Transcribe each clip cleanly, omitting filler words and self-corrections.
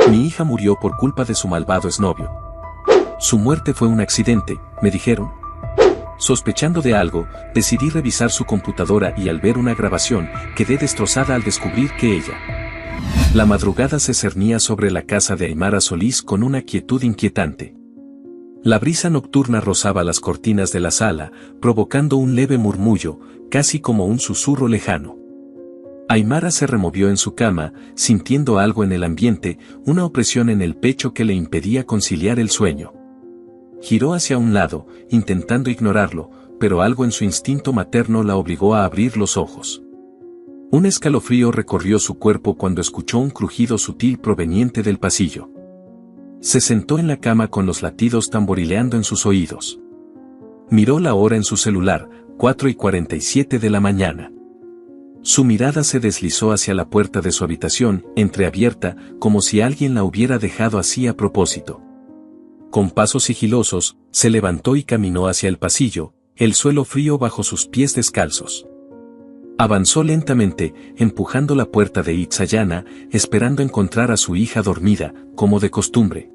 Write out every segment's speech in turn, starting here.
Mi hija murió por culpa de su malvado exnovio. Su muerte fue un accidente, me dijeron. Sospechando de algo, decidí revisar su computadora y al ver una grabación, quedé destrozada al descubrir que ella. La madrugada se cernía sobre la casa de Aymara Solís con una quietud inquietante. La brisa nocturna rozaba las cortinas de la sala, provocando un leve murmullo, casi como un susurro lejano. Aymara se removió en su cama, sintiendo algo en el ambiente, una opresión en el pecho que le impedía conciliar el sueño. Giró hacia un lado, intentando ignorarlo, pero algo en su instinto materno la obligó a abrir los ojos. Un escalofrío recorrió su cuerpo cuando escuchó un crujido sutil proveniente del pasillo. Se sentó en la cama con los latidos tamborileando en sus oídos. Miró la hora en su celular, 4:47 de la mañana. Su mirada se deslizó hacia la puerta de su habitación, entreabierta, como si alguien la hubiera dejado así a propósito. Con pasos sigilosos, se levantó y caminó hacia el pasillo, el suelo frío bajo sus pies descalzos. Avanzó lentamente, empujando la puerta de Itzayana, esperando encontrar a su hija dormida, como de costumbre.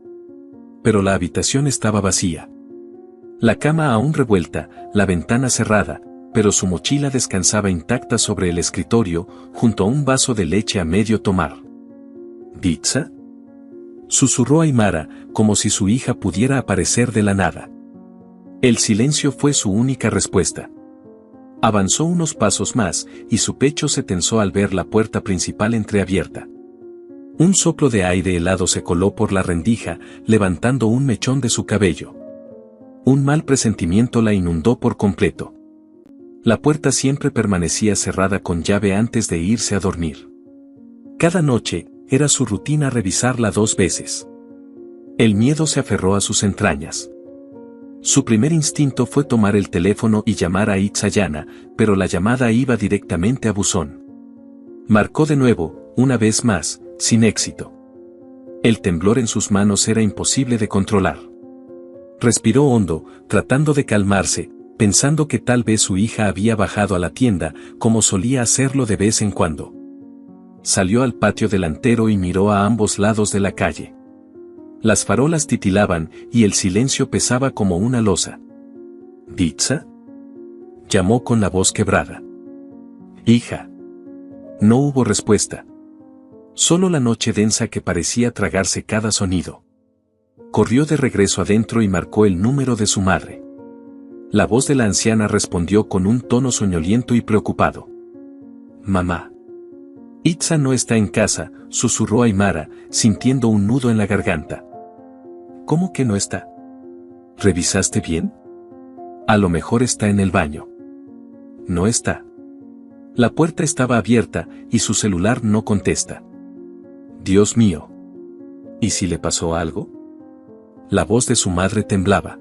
Pero la habitación estaba vacía. La cama aún revuelta, la ventana cerrada, pero su mochila descansaba intacta sobre el escritorio, junto a un vaso de leche a medio tomar. ¿Ditza?, susurró Aymara, como si su hija pudiera aparecer de la nada. El silencio fue su única respuesta. Avanzó unos pasos más, y su pecho se tensó al ver la puerta principal entreabierta. Un soplo de aire helado se coló por la rendija, levantando un mechón de su cabello. Un mal presentimiento la inundó por completo. La puerta siempre permanecía cerrada con llave antes de irse a dormir. Cada noche, era su rutina revisarla 2 veces. El miedo se aferró a sus entrañas. Su primer instinto fue tomar el teléfono y llamar a Itzayana, pero la llamada iba directamente a buzón. Marcó de nuevo, una vez más, sin éxito. El temblor en sus manos era imposible de controlar. Respiró hondo, tratando de calmarse, pensando que tal vez su hija había bajado a la tienda, como solía hacerlo de vez en cuando. Salió al patio delantero y miró a ambos lados de la calle. Las farolas titilaban y el silencio pesaba como una losa. ¿Ditza?, llamó con la voz quebrada. Hija. No hubo respuesta. Solo la noche densa que parecía tragarse cada sonido. Corrió de regreso adentro y marcó el número de su madre. La voz de la anciana respondió con un tono soñoliento y preocupado. Mamá. Itza no está en casa, susurró Aymara, sintiendo un nudo en la garganta. ¿Cómo que no está? ¿Revisaste bien? A lo mejor está en el baño. No está. La puerta estaba abierta, y su celular no contesta. Dios mío. ¿Y si le pasó algo? La voz de su madre temblaba.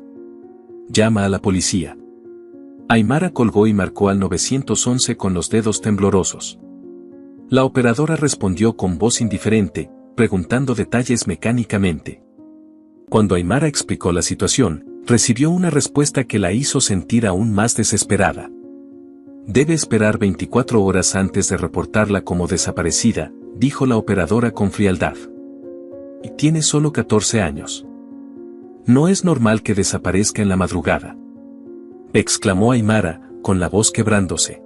Llama a la policía. Aymara colgó y marcó al 911 con los dedos temblorosos. La operadora respondió con voz indiferente, preguntando detalles mecánicamente. Cuando Aymara explicó la situación, recibió una respuesta que la hizo sentir aún más desesperada. Debe esperar 24 horas antes de reportarla como desaparecida, dijo la operadora con frialdad. Y tiene solo 14 años. No es normal que desaparezca en la madrugada. Exclamó Aymara, con la voz quebrándose.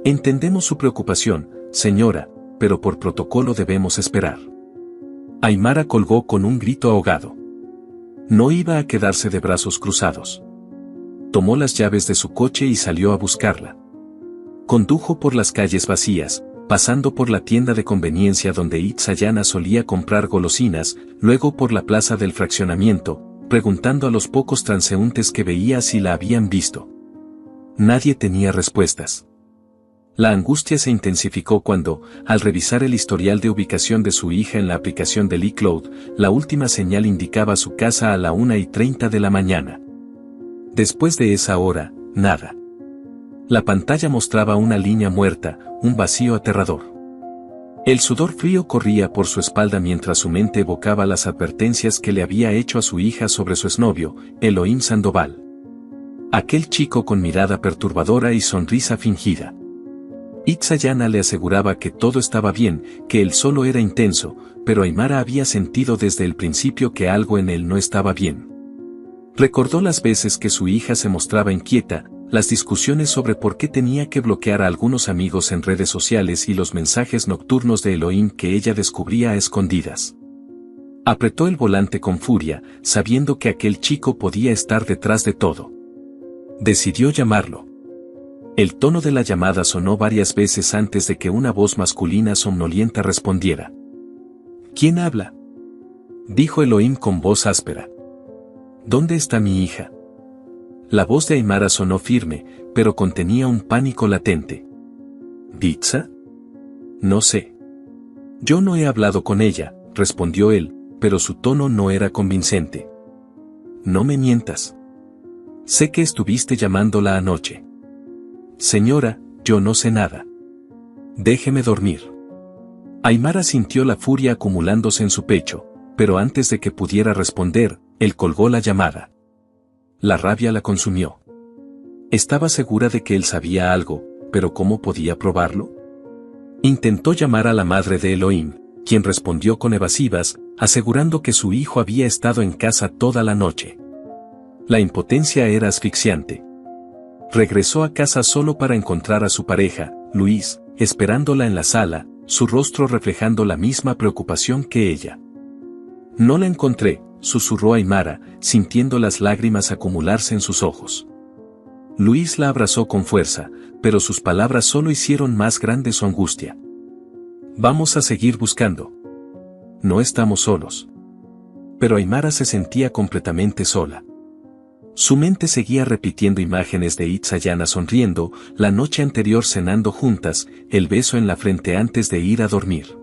Entendemos su preocupación, señora, pero por protocolo debemos esperar. Aymara colgó con un grito ahogado. No iba a quedarse de brazos cruzados. Tomó las llaves de su coche y salió a buscarla. Condujo por las calles vacías, pasando por la tienda de conveniencia donde Itzayana solía comprar golosinas, luego por la plaza del fraccionamiento, preguntando a los pocos transeúntes que veía si la habían visto. Nadie tenía respuestas. La angustia se intensificó cuando, al revisar el historial de ubicación de su hija en la aplicación del iCloud, la última señal indicaba su casa a la 1:30 de la mañana. Después de esa hora, nada. La pantalla mostraba una línea muerta, un vacío aterrador. El sudor frío corría por su espalda mientras su mente evocaba las advertencias que le había hecho a su hija sobre su exnovio, Elohim Sandoval. Aquel chico con mirada perturbadora y sonrisa fingida. Itzayana le aseguraba que todo estaba bien, que él solo era intenso, pero Aymara había sentido desde el principio que algo en él no estaba bien. Recordó las veces que su hija se mostraba inquieta, las discusiones sobre por qué tenía que bloquear a algunos amigos en redes sociales y los mensajes nocturnos de Elohim que ella descubría a escondidas. Apretó el volante con furia, sabiendo que aquel chico podía estar detrás de todo. Decidió llamarlo. El tono de la llamada sonó varias veces antes de que una voz masculina somnolienta respondiera. ¿Quién habla?, dijo Elohim con voz áspera. ¿Dónde está mi hija? La voz de Aymara sonó firme, pero contenía un pánico latente. ¿Ditsa? No sé. Yo no he hablado con ella, respondió él, pero su tono no era convincente. No me mientas. Sé que estuviste llamándola anoche. Señora, yo no sé nada. Déjeme dormir. Aymara sintió la furia acumulándose en su pecho, pero antes de que pudiera responder, él colgó la llamada. La rabia la consumió. Estaba segura de que él sabía algo, pero ¿cómo podía probarlo? Intentó llamar a la madre de Elohim, quien respondió con evasivas, asegurando que su hijo había estado en casa toda la noche. La impotencia era asfixiante. Regresó a casa solo para encontrar a su pareja, Luis, esperándola en la sala, su rostro reflejando la misma preocupación que ella. No la encontré, susurró Aymara, sintiendo las lágrimas acumularse en sus ojos. Luis la abrazó con fuerza, pero sus palabras solo hicieron más grande su angustia. Vamos a seguir buscando. No estamos solos. Pero Aymara se sentía completamente sola. Su mente seguía repitiendo imágenes de Itzayana sonriendo, la noche anterior cenando juntas, el beso en la frente antes de ir a dormir.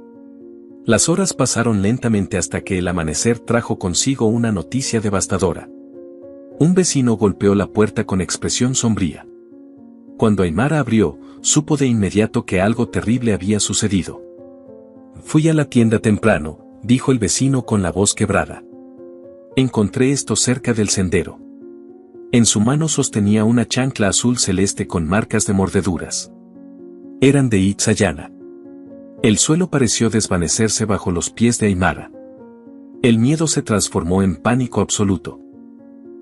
Las horas pasaron lentamente hasta que el amanecer trajo consigo una noticia devastadora. Un vecino golpeó la puerta con expresión sombría. Cuando Aymara abrió, supo de inmediato que algo terrible había sucedido. Fui a la tienda temprano, dijo el vecino con la voz quebrada. Encontré esto cerca del sendero. En su mano sostenía una chancla azul celeste con marcas de mordeduras. Eran de Itzayana. El suelo pareció desvanecerse bajo los pies de Aymara. El miedo se transformó en pánico absoluto.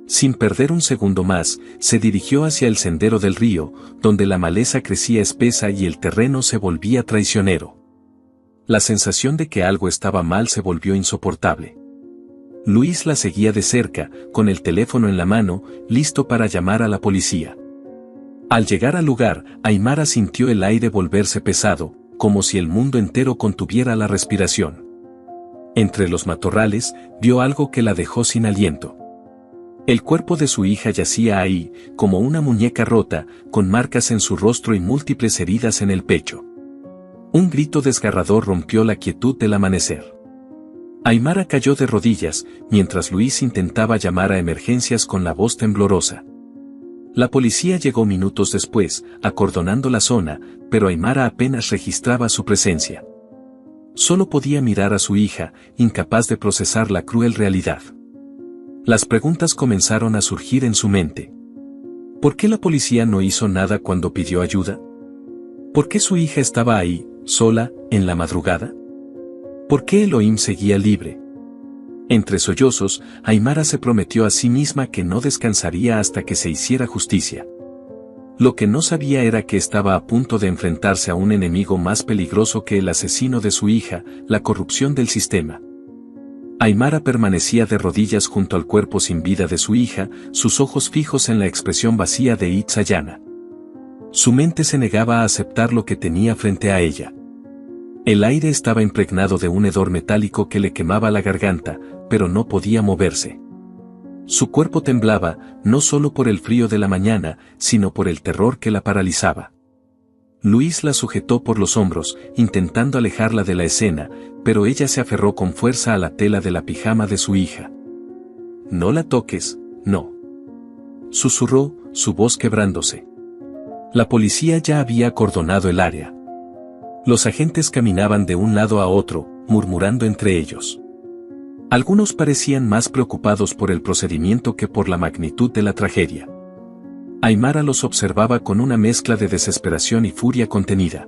Sin perder un segundo más, se dirigió hacia el sendero del río, donde la maleza crecía espesa y el terreno se volvía traicionero. La sensación de que algo estaba mal se volvió insoportable. Luis la seguía de cerca, con el teléfono en la mano, listo para llamar a la policía. Al llegar al lugar, Aymara sintió el aire volverse pesado, como si el mundo entero contuviera la respiración. Entre los matorrales, vio algo que la dejó sin aliento. El cuerpo de su hija yacía ahí, como una muñeca rota, con marcas en su rostro y múltiples heridas en el pecho. Un grito desgarrador rompió la quietud del amanecer. Aymara cayó de rodillas, mientras Luis intentaba llamar a emergencias con la voz temblorosa. La policía llegó minutos después, acordonando la zona, pero Aymara apenas registraba su presencia. Solo podía mirar a su hija, incapaz de procesar la cruel realidad. Las preguntas comenzaron a surgir en su mente. ¿Por qué la policía no hizo nada cuando pidió ayuda? ¿Por qué su hija estaba ahí, sola, en la madrugada? ¿Por qué Elohim seguía libre? Entre sollozos, Aymara se prometió a sí misma que no descansaría hasta que se hiciera justicia. Lo que no sabía era que estaba a punto de enfrentarse a un enemigo más peligroso que el asesino de su hija, la corrupción del sistema. Aymara permanecía de rodillas junto al cuerpo sin vida de su hija, sus ojos fijos en la expresión vacía de Itzayana. Su mente se negaba a aceptar lo que tenía frente a ella. El aire estaba impregnado de un hedor metálico que le quemaba la garganta, pero no podía moverse. Su cuerpo temblaba, no solo por el frío de la mañana, sino por el terror que la paralizaba. Luis la sujetó por los hombros, intentando alejarla de la escena, pero ella se aferró con fuerza a la tela de la pijama de su hija. «No la toques, no», susurró, su voz quebrándose. La policía ya había acordonado el área. Los agentes caminaban de un lado a otro, murmurando entre ellos. Algunos parecían más preocupados por el procedimiento que por la magnitud de la tragedia. Aymara los observaba con una mezcla de desesperación y furia contenida.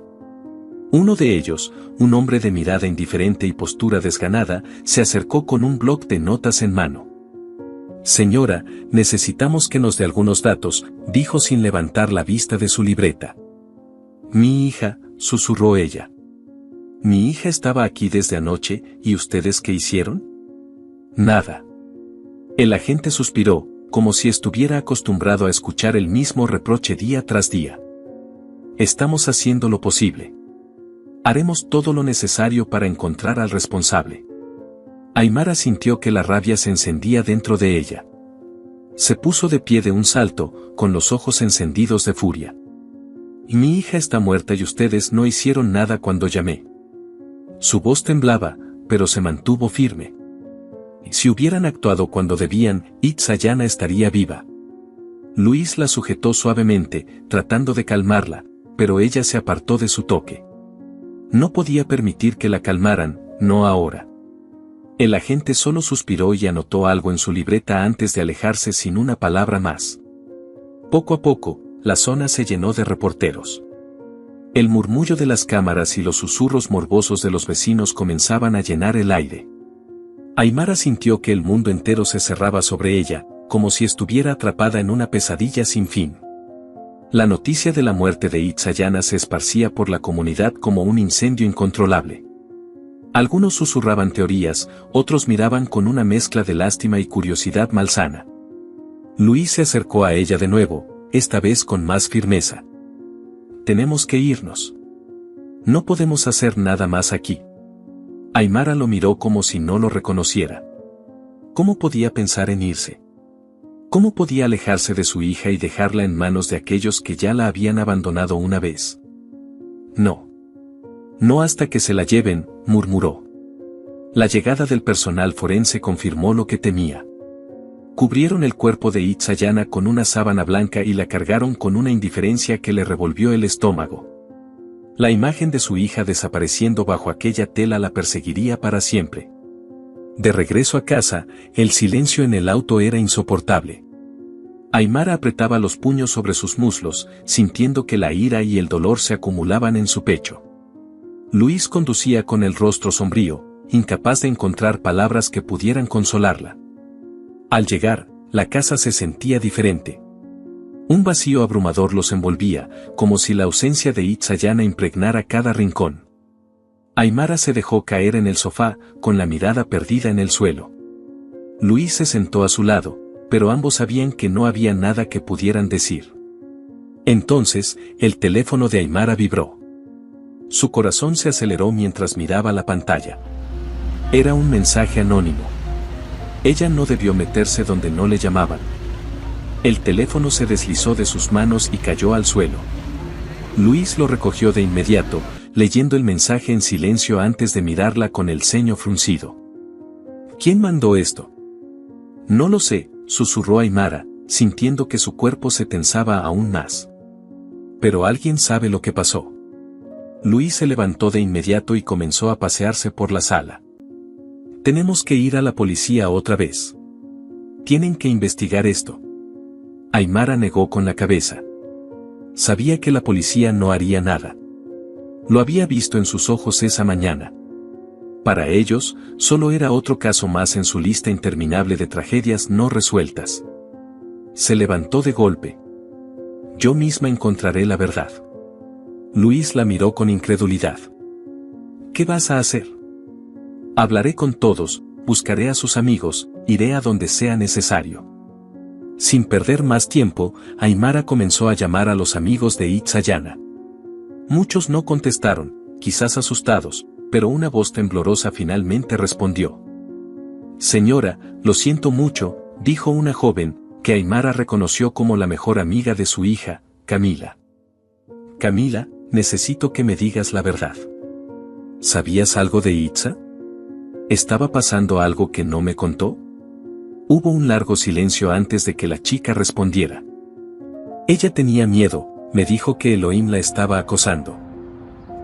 Uno de ellos, un hombre de mirada indiferente y postura desganada, se acercó con un bloc de notas en mano. Señora, necesitamos que nos dé algunos datos, dijo sin levantar la vista de su libreta. Mi hija, susurró ella. Mi hija estaba aquí desde anoche, ¿y ustedes qué hicieron? Nada. El agente suspiró, como si estuviera acostumbrado a escuchar el mismo reproche día tras día. Estamos haciendo lo posible. Haremos todo lo necesario para encontrar al responsable. Aimara sintió que la rabia se encendía dentro de ella. Se puso de pie de un salto, con los ojos encendidos de furia. Mi hija está muerta y ustedes no hicieron nada cuando llamé. Su voz temblaba, pero se mantuvo firme. Si hubieran actuado cuando debían, Itzayana estaría viva. Luis la sujetó suavemente, tratando de calmarla, pero ella se apartó de su toque. No podía permitir que la calmaran, no ahora. El agente solo suspiró y anotó algo en su libreta antes de alejarse sin una palabra más. Poco a poco, la zona se llenó de reporteros. El murmullo de las cámaras y los susurros morbosos de los vecinos comenzaban a llenar el aire. Aimara sintió que el mundo entero se cerraba sobre ella, como si estuviera atrapada en una pesadilla sin fin. La noticia de la muerte de Itzayana se esparcía por la comunidad como un incendio incontrolable. Algunos susurraban teorías, otros miraban con una mezcla de lástima y curiosidad malsana. Luis se acercó a ella de nuevo, esta vez con más firmeza. Tenemos que irnos. No podemos hacer nada más aquí. Aimara lo miró como si no lo reconociera. ¿Cómo podía pensar en irse? ¿Cómo podía alejarse de su hija y dejarla en manos de aquellos que ya la habían abandonado una vez? No. No hasta que se la lleven, murmuró. La llegada del personal forense confirmó lo que temía. Cubrieron el cuerpo de Itzayana con una sábana blanca y la cargaron con una indiferencia que le revolvió el estómago. La imagen de su hija desapareciendo bajo aquella tela la perseguiría para siempre. De regreso a casa, el silencio en el auto era insoportable. Aimara apretaba los puños sobre sus muslos, sintiendo que la ira y el dolor se acumulaban en su pecho. Luis conducía con el rostro sombrío, incapaz de encontrar palabras que pudieran consolarla. Al llegar, la casa se sentía diferente. Un vacío abrumador los envolvía, como si la ausencia de Itzayana impregnara cada rincón. Aimara se dejó caer en el sofá, con la mirada perdida en el suelo. Luis se sentó a su lado, pero ambos sabían que no había nada que pudieran decir. Entonces, el teléfono de Aimara vibró. Su corazón se aceleró mientras miraba la pantalla. Era un mensaje anónimo. Ella no debió meterse donde no le llamaban. El teléfono se deslizó de sus manos y cayó al suelo. Luis lo recogió de inmediato, leyendo el mensaje en silencio antes de mirarla con el ceño fruncido. ¿Quién mandó esto? No lo sé, susurró Aimara, sintiendo que su cuerpo se tensaba aún más. Pero alguien sabe lo que pasó. Luis se levantó de inmediato y comenzó a pasearse por la sala. Tenemos que ir a la policía otra vez. Tienen que investigar esto. Aimara negó con la cabeza. Sabía que la policía no haría nada. Lo había visto en sus ojos esa mañana. Para ellos, solo era otro caso más en su lista interminable de tragedias no resueltas. Se levantó de golpe. Yo misma encontraré la verdad. Luis la miró con incredulidad. ¿Qué vas a hacer? Hablaré con todos, buscaré a sus amigos, iré a donde sea necesario. Sin perder más tiempo, Aimara comenzó a llamar a los amigos de Itzayana. Muchos no contestaron, quizás asustados, pero una voz temblorosa finalmente respondió. Señora, lo siento mucho, dijo una joven, que Aimara reconoció como la mejor amiga de su hija, Camila. Camila, necesito que me digas la verdad. ¿Sabías algo de Itza? ¿Estaba pasando algo que no me contó? Hubo un largo silencio antes de que la chica respondiera. Ella tenía miedo, me dijo que Elohim la estaba acosando.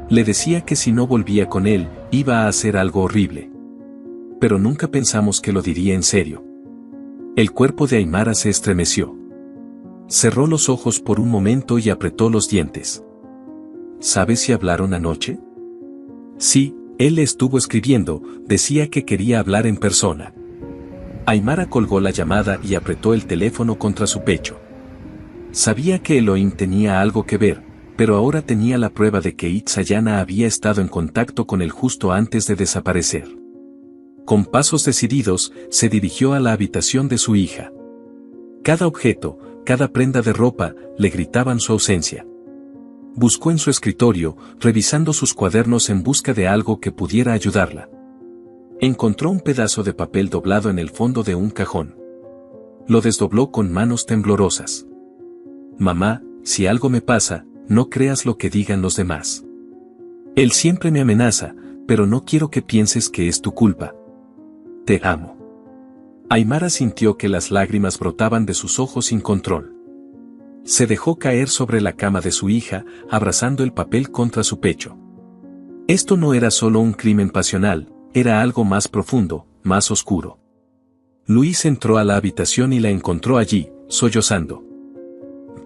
Le decía que si no volvía con él, iba a hacer algo horrible. Pero nunca pensamos que lo diría en serio. El cuerpo de Aimara se estremeció. Cerró los ojos por un momento y apretó los dientes. ¿Sabes si hablaron anoche? Sí, él le estuvo escribiendo, decía que quería hablar en persona. Aymara colgó la llamada y apretó el teléfono contra su pecho. Sabía que Elohim tenía algo que ver, pero ahora tenía la prueba de que Itzayana había estado en contacto con él justo antes de desaparecer. Con pasos decididos, se dirigió a la habitación de su hija. Cada objeto, cada prenda de ropa, le gritaban su ausencia. Buscó en su escritorio, revisando sus cuadernos en busca de algo que pudiera ayudarla. Encontró un pedazo de papel doblado en el fondo de un cajón. Lo desdobló con manos temblorosas. Mamá, si algo me pasa, no creas lo que digan los demás. Él siempre me amenaza, pero no quiero que pienses que es tu culpa. Te amo. Aymara sintió que las lágrimas brotaban de sus ojos sin control. Se dejó caer sobre la cama de su hija, abrazando el papel contra su pecho. Esto no era solo un crimen pasional, era algo más profundo, más oscuro. Luis entró a la habitación y la encontró allí, sollozando.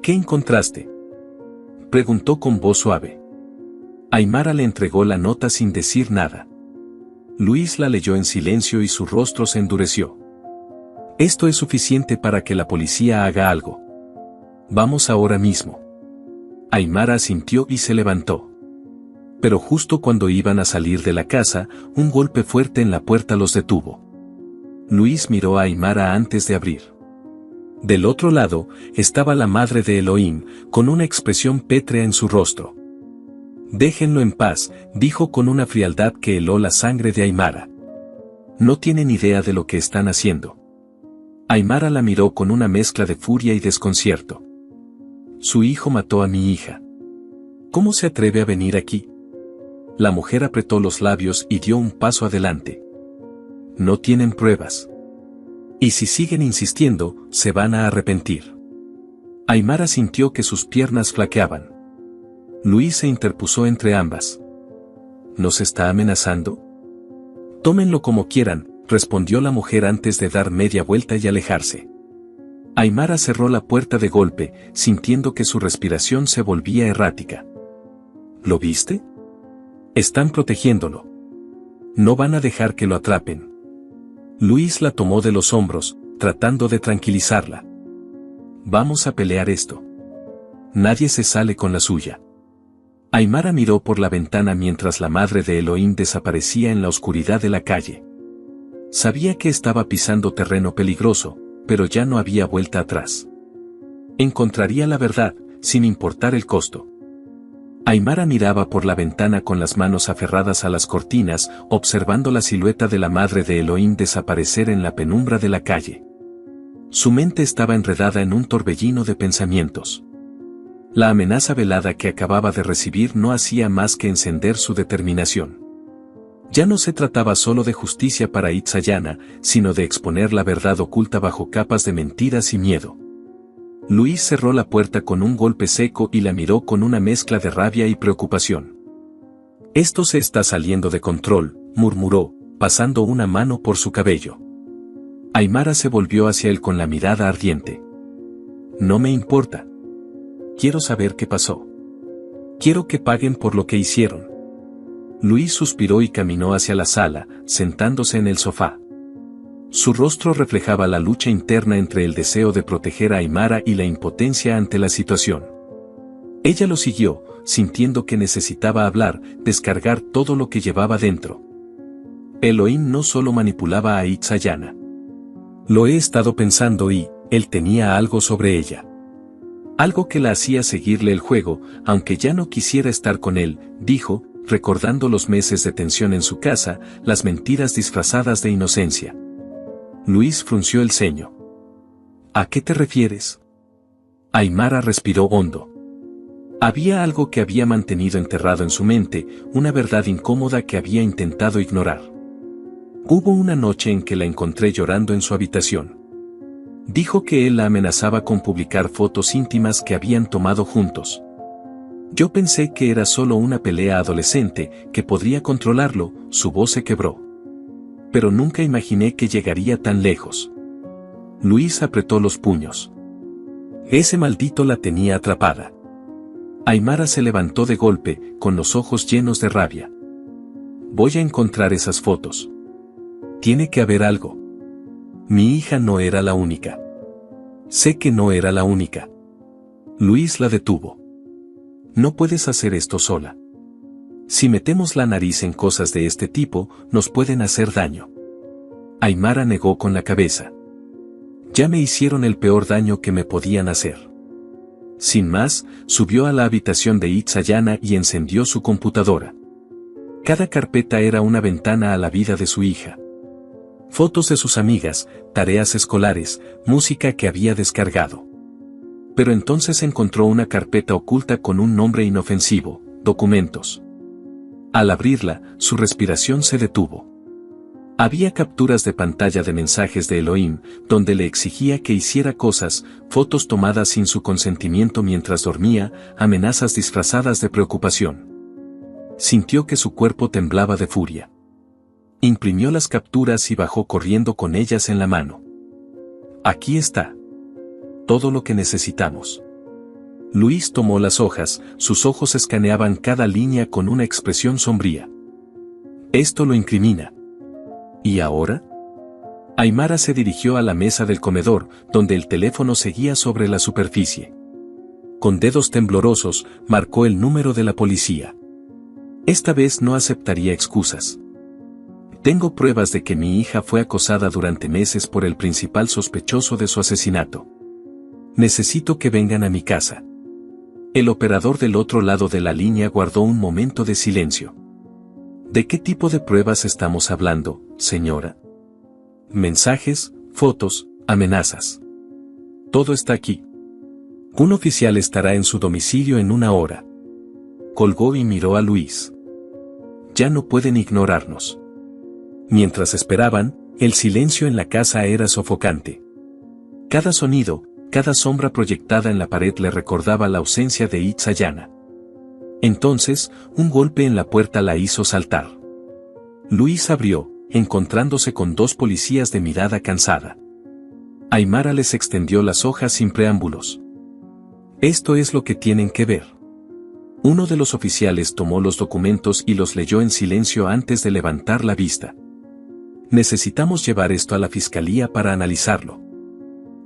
¿Qué encontraste?, preguntó con voz suave. Aymara le entregó la nota sin decir nada. Luis la leyó en silencio y su rostro se endureció. Esto es suficiente para que la policía haga algo. Vamos ahora mismo. Aymara asintió y se levantó. Pero justo cuando iban a salir de la casa, un golpe fuerte en la puerta los detuvo. Luis miró a Aymara antes de abrir. Del otro lado, estaba la madre de Elohim, con una expresión pétrea en su rostro. Déjenlo en paz, dijo con una frialdad que heló la sangre de Aymara. No tienen idea de lo que están haciendo. Aymara la miró con una mezcla de furia y desconcierto. Su hijo mató a mi hija. ¿Cómo se atreve a venir aquí? La mujer apretó los labios y dio un paso adelante. No tienen pruebas. Y si siguen insistiendo, se van a arrepentir. Aymara sintió que sus piernas flaqueaban. Luis se interpuso entre ambas. ¿Nos está amenazando? Tómenlo como quieran, respondió la mujer antes de dar media vuelta y alejarse. Aymara cerró la puerta de golpe, sintiendo que su respiración se volvía errática. ¿Lo viste? Están protegiéndolo. No van a dejar que lo atrapen. Luis la tomó de los hombros, tratando de tranquilizarla. Vamos a pelear esto. Nadie se sale con la suya. Aymara miró por la ventana mientras la madre de Elohim desaparecía en la oscuridad de la calle. Sabía que estaba pisando terreno peligroso, pero ya no había vuelta atrás. Encontraría la verdad, sin importar el costo. Aymara miraba por la ventana con las manos aferradas a las cortinas, observando la silueta de la madre de Elohim desaparecer en la penumbra de la calle. Su mente estaba enredada en un torbellino de pensamientos. La amenaza velada que acababa de recibir no hacía más que encender su determinación. Ya no se trataba solo de justicia para Itzayana, sino de exponer la verdad oculta bajo capas de mentiras y miedo. Luis cerró la puerta con un golpe seco y la miró con una mezcla de rabia y preocupación. Esto se está saliendo de control, murmuró, pasando una mano por su cabello. Aymara se volvió hacia él con la mirada ardiente. No me importa. Quiero saber qué pasó. Quiero que paguen por lo que hicieron. Luis suspiró y caminó hacia la sala, sentándose en el sofá. Su rostro reflejaba la lucha interna entre el deseo de proteger a Aymara y la impotencia ante la situación. Ella lo siguió, sintiendo que necesitaba hablar, descargar todo lo que llevaba dentro. Elohim no solo manipulaba a Itzayana. Lo he estado pensando y, él tenía algo sobre ella. Algo que la hacía seguirle el juego, aunque ya no quisiera estar con él, dijo, recordando los meses de tensión en su casa, las mentiras disfrazadas de inocencia. Luis frunció el ceño. ¿A qué te refieres? Aymara respiró hondo. Había algo que había mantenido enterrado en su mente, una verdad incómoda que había intentado ignorar. Hubo una noche en que la encontré llorando en su habitación. Dijo que él la amenazaba con publicar fotos íntimas que habían tomado juntos. Yo pensé que era solo una pelea adolescente, que podría controlarlo, su voz se quebró. Pero nunca imaginé que llegaría tan lejos. Luis apretó los puños. Ese maldito la tenía atrapada. Aymara se levantó de golpe, con los ojos llenos de rabia. Voy a encontrar esas fotos. Tiene que haber algo. Mi hija no era la única. Sé que no era la única. Luis la detuvo. No puedes hacer esto sola. Si metemos la nariz en cosas de este tipo, nos pueden hacer daño. Aymara negó con la cabeza. Ya me hicieron el peor daño que me podían hacer. Sin más, subió a la habitación de Itzayana y encendió su computadora. Cada carpeta era una ventana a la vida de su hija. Fotos de sus amigas, tareas escolares, música que había descargado. Pero entonces encontró una carpeta oculta con un nombre inofensivo, documentos. Al abrirla, su respiración se detuvo. Había capturas de pantalla de mensajes de Elohim, donde le exigía que hiciera cosas, fotos tomadas sin su consentimiento mientras dormía, amenazas disfrazadas de preocupación. Sintió que su cuerpo temblaba de furia. Imprimió las capturas y bajó corriendo con ellas en la mano. Aquí está. Todo lo que necesitamos. Luis tomó las hojas, sus ojos escaneaban cada línea con una expresión sombría. Esto lo incrimina. ¿Y ahora? Aymara se dirigió a la mesa del comedor, donde el teléfono seguía sobre la superficie. Con dedos temblorosos, marcó el número de la policía. Esta vez no aceptaría excusas. Tengo pruebas de que mi hija fue acosada durante meses por el principal sospechoso de su asesinato. Necesito que vengan a mi casa. El operador del otro lado de la línea guardó un momento de silencio. ¿De qué tipo de pruebas estamos hablando, señora? Mensajes, fotos, amenazas. Todo está aquí. Un oficial estará en su domicilio en 1 hora. Colgó y miró a Luis. Ya no pueden ignorarnos. Mientras esperaban, el silencio en la casa era sofocante. Cada sonido, cada sombra proyectada en la pared le recordaba la ausencia de Itzayana. Entonces, un golpe en la puerta la hizo saltar. Luis abrió, encontrándose con 2 policías de mirada cansada. Aymara les extendió las hojas sin preámbulos. Esto es lo que tienen que ver. Uno de los oficiales tomó los documentos y los leyó en silencio antes de levantar la vista. Necesitamos llevar esto a la fiscalía para analizarlo.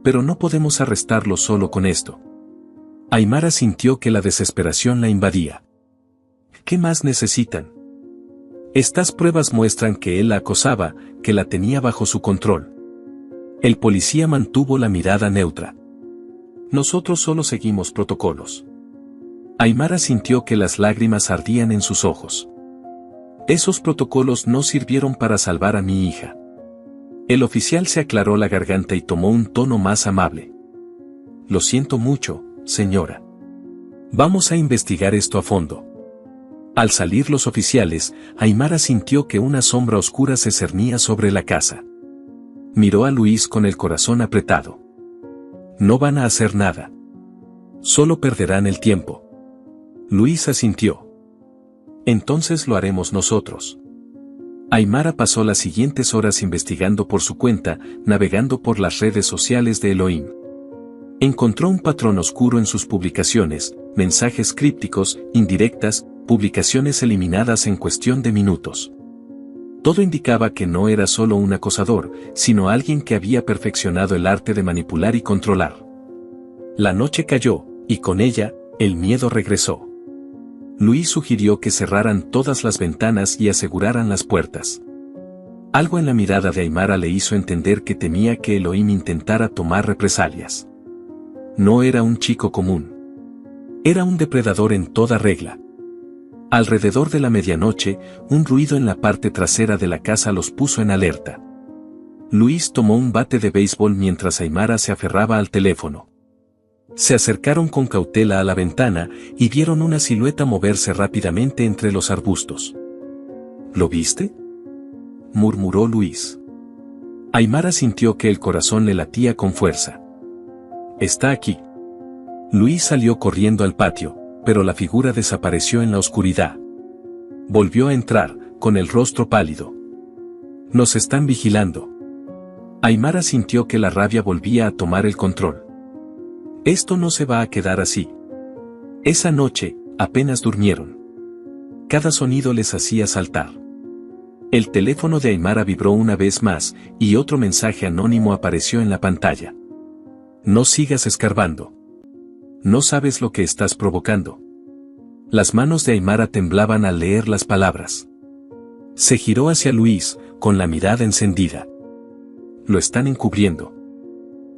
Pero no podemos arrestarlo solo con esto. Aymara sintió que la desesperación la invadía. ¿Qué más necesitan? Estas pruebas muestran que él la acosaba, que la tenía bajo su control. El policía mantuvo la mirada neutra. Nosotros solo seguimos protocolos. Aymara sintió que las lágrimas ardían en sus ojos. Esos protocolos no sirvieron para salvar a mi hija. El oficial se aclaró la garganta y tomó un tono más amable. Lo siento mucho, señora. Vamos a investigar esto a fondo. Al salir los oficiales, Aymara sintió que una sombra oscura se cernía sobre la casa. Miró a Luis con el corazón apretado. No van a hacer nada. Solo perderán el tiempo. Luis asintió. Entonces lo haremos nosotros. Aymara pasó las siguientes horas investigando por su cuenta, navegando por las redes sociales de Elohim. Encontró un patrón oscuro en sus publicaciones, mensajes crípticos, indirectas, publicaciones eliminadas en cuestión de minutos. Todo indicaba que no era solo un acosador, sino alguien que había perfeccionado el arte de manipular y controlar. La noche cayó, y con ella, el miedo regresó. Luis sugirió que cerraran todas las ventanas y aseguraran las puertas. Algo en la mirada de Aymara le hizo entender que temía que Elohim intentara tomar represalias. No era un chico común. Era un depredador en toda regla. Alrededor de la medianoche, un ruido en la parte trasera de la casa los puso en alerta. Luis tomó un bate de béisbol mientras Aymara se aferraba al teléfono. Se acercaron con cautela a la ventana y vieron una silueta moverse rápidamente entre los arbustos. ¿Lo viste?, murmuró Luis. Aymara sintió que el corazón le latía con fuerza. Está aquí. Luis salió corriendo al patio, pero la figura desapareció en la oscuridad. Volvió a entrar, con el rostro pálido. Nos están vigilando. Aymara sintió que la rabia volvía a tomar el control. Esto no se va a quedar así. Esa noche, apenas durmieron. Cada sonido les hacía saltar. El teléfono de Aymara vibró una vez más, y otro mensaje anónimo apareció en la pantalla. No sigas escarbando. No sabes lo que estás provocando. Las manos de Aymara temblaban al leer las palabras. Se giró hacia Luis, con la mirada encendida. Lo están encubriendo.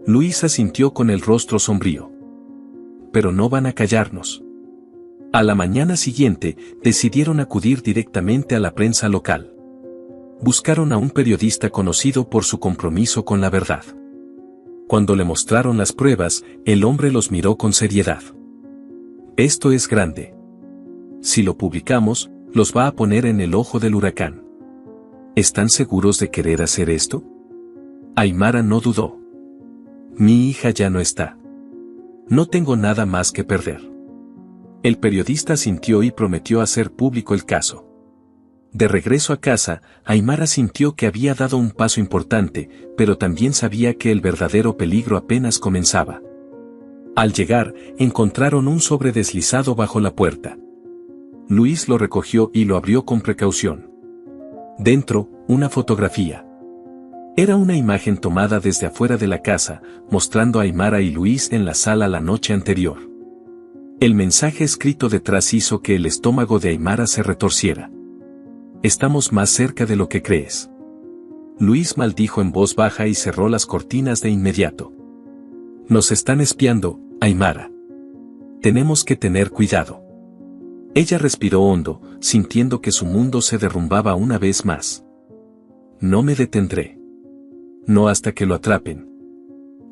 Luis asintió con el rostro sombrío. Pero no van a callarnos. A la mañana siguiente, decidieron acudir directamente a la prensa local. Buscaron a un periodista conocido por su compromiso con la verdad. Cuando le mostraron las pruebas, el hombre los miró con seriedad. Esto es grande. Si lo publicamos, los va a poner en el ojo del huracán. ¿Están seguros de querer hacer esto? Aymara no dudó. Mi hija ya no está. No tengo nada más que perder. El periodista asintió y prometió hacer público el caso. De regreso a casa, Aymara sintió que había dado un paso importante, pero también sabía que el verdadero peligro apenas comenzaba. Al llegar, encontraron un sobre deslizado bajo la puerta. Luis lo recogió y lo abrió con precaución. Dentro, una fotografía. Era una imagen tomada desde afuera de la casa, mostrando a Aymara y Luis en la sala la noche anterior. El mensaje escrito detrás hizo que el estómago de Aymara se retorciera. Estamos más cerca de lo que crees. Luis maldijo en voz baja y cerró las cortinas de inmediato. Nos están espiando, Aymara. Tenemos que tener cuidado. Ella respiró hondo, sintiendo que su mundo se derrumbaba una vez más. No me detendré. No hasta que lo atrapen.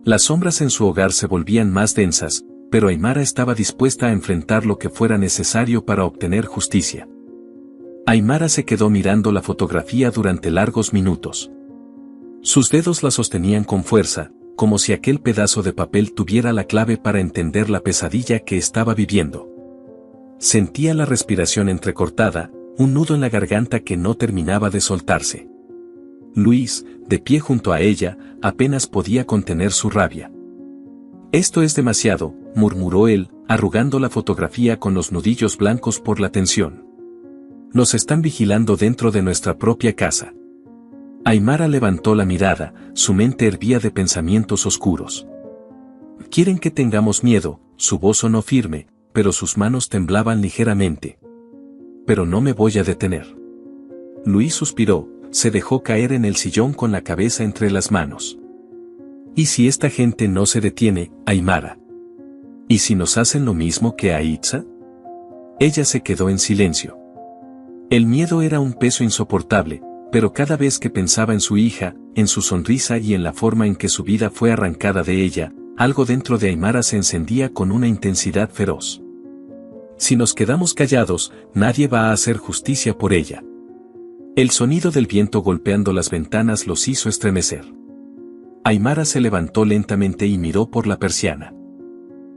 Las sombras en su hogar se volvían más densas, pero Aymara estaba dispuesta a enfrentar lo que fuera necesario para obtener justicia. Aymara se quedó mirando la fotografía durante largos minutos. Sus dedos la sostenían con fuerza, como si aquel pedazo de papel tuviera la clave para entender la pesadilla que estaba viviendo. Sentía la respiración entrecortada, un nudo en la garganta que no terminaba de soltarse. Luis, de pie junto a ella, apenas podía contener su rabia. Esto es demasiado, murmuró él, arrugando la fotografía con los nudillos blancos por la tensión. Nos están vigilando dentro de nuestra propia casa. Aymara levantó la mirada, su mente hervía de pensamientos oscuros. Quieren que tengamos miedo, su voz sonó firme, pero sus manos temblaban ligeramente. Pero no me voy a detener. Luis suspiró, se dejó caer en el sillón con la cabeza entre las manos. ¿Y si esta gente no se detiene, Aymara? ¿Y si nos hacen lo mismo que a Itza? Ella se quedó en silencio. El miedo era un peso insoportable, pero cada vez que pensaba en su hija, en su sonrisa y en la forma en que su vida fue arrancada de ella, algo dentro de Aymara se encendía con una intensidad feroz. Si nos quedamos callados, nadie va a hacer justicia por ella. El sonido del viento golpeando las ventanas los hizo estremecer. Aymara se levantó lentamente y miró por la persiana.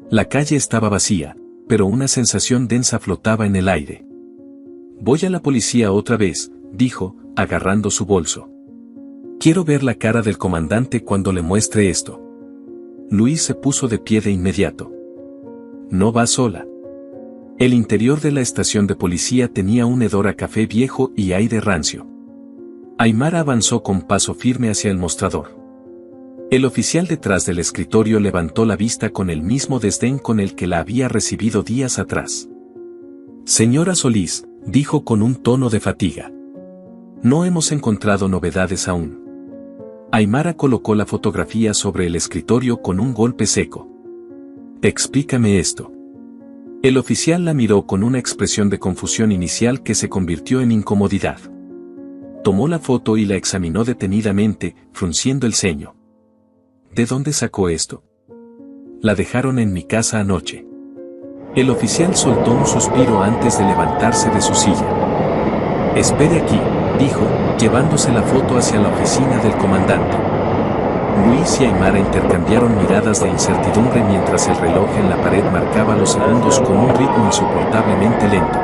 La calle estaba vacía, pero una sensación densa flotaba en el aire. Voy a la policía otra vez, dijo, agarrando su bolso. Quiero ver la cara del comandante cuando le muestre esto. Luis se puso de pie de inmediato. No va sola. El interior de la estación de policía tenía un hedor a café viejo y aire rancio. Aymara avanzó con paso firme hacia el mostrador. El oficial detrás del escritorio levantó la vista con el mismo desdén con el que la había recibido días atrás. Señora Solís, dijo con un tono de fatiga. No hemos encontrado novedades aún. Aymara colocó la fotografía sobre el escritorio con un golpe seco. Explícame esto. El oficial la miró con una expresión de confusión inicial que se convirtió en incomodidad. Tomó la foto y la examinó detenidamente, frunciendo el ceño. ¿De dónde sacó esto? La dejaron en mi casa anoche. El oficial soltó un suspiro antes de levantarse de su silla. Espere aquí, dijo, llevándose la foto hacia la oficina del comandante. Luis y Aymara intercambiaron miradas de incertidumbre mientras el reloj en la pared marcaba los segundos con un ritmo insoportablemente lento.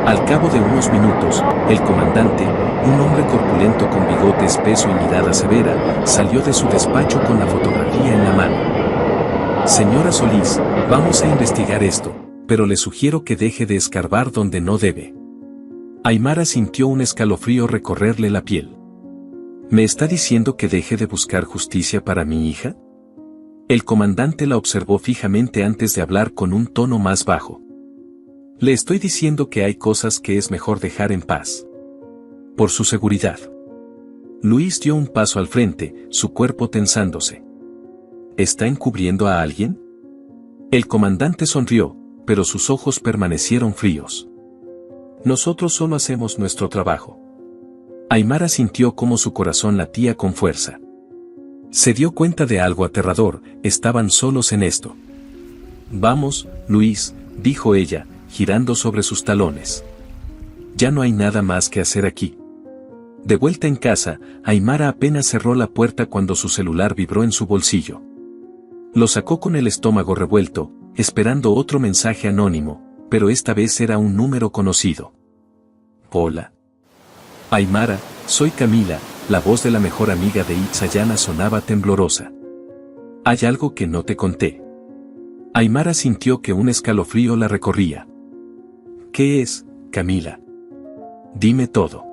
Al cabo de unos minutos, el comandante, un hombre corpulento con bigote espeso y mirada severa, salió de su despacho con la fotografía en la mano. Señora Solís, vamos a investigar esto, pero le sugiero que deje de escarbar donde no debe. Aymara sintió un escalofrío recorrerle la piel. ¿Me está diciendo que deje de buscar justicia para mi hija? El comandante la observó fijamente antes de hablar con un tono más bajo. Le estoy diciendo que hay cosas que es mejor dejar en paz. Por su seguridad. Luis dio un paso al frente, su cuerpo tensándose. ¿Está encubriendo a alguien? El comandante sonrió, pero sus ojos permanecieron fríos. Nosotros solo hacemos nuestro trabajo. Aymara sintió cómo su corazón latía con fuerza. Se dio cuenta de algo aterrador, estaban solos en esto. Vamos, Luis, dijo ella, girando sobre sus talones. Ya no hay nada más que hacer aquí. De vuelta en casa, Aymara apenas cerró la puerta cuando su celular vibró en su bolsillo. Lo sacó con el estómago revuelto, esperando otro mensaje anónimo, pero esta vez era un número conocido. Hola. Aymara, soy Camila, la voz de la mejor amiga de Itzayana sonaba temblorosa. Hay algo que no te conté. Aymara sintió que un escalofrío la recorría. ¿Qué es, Camila? Dime todo.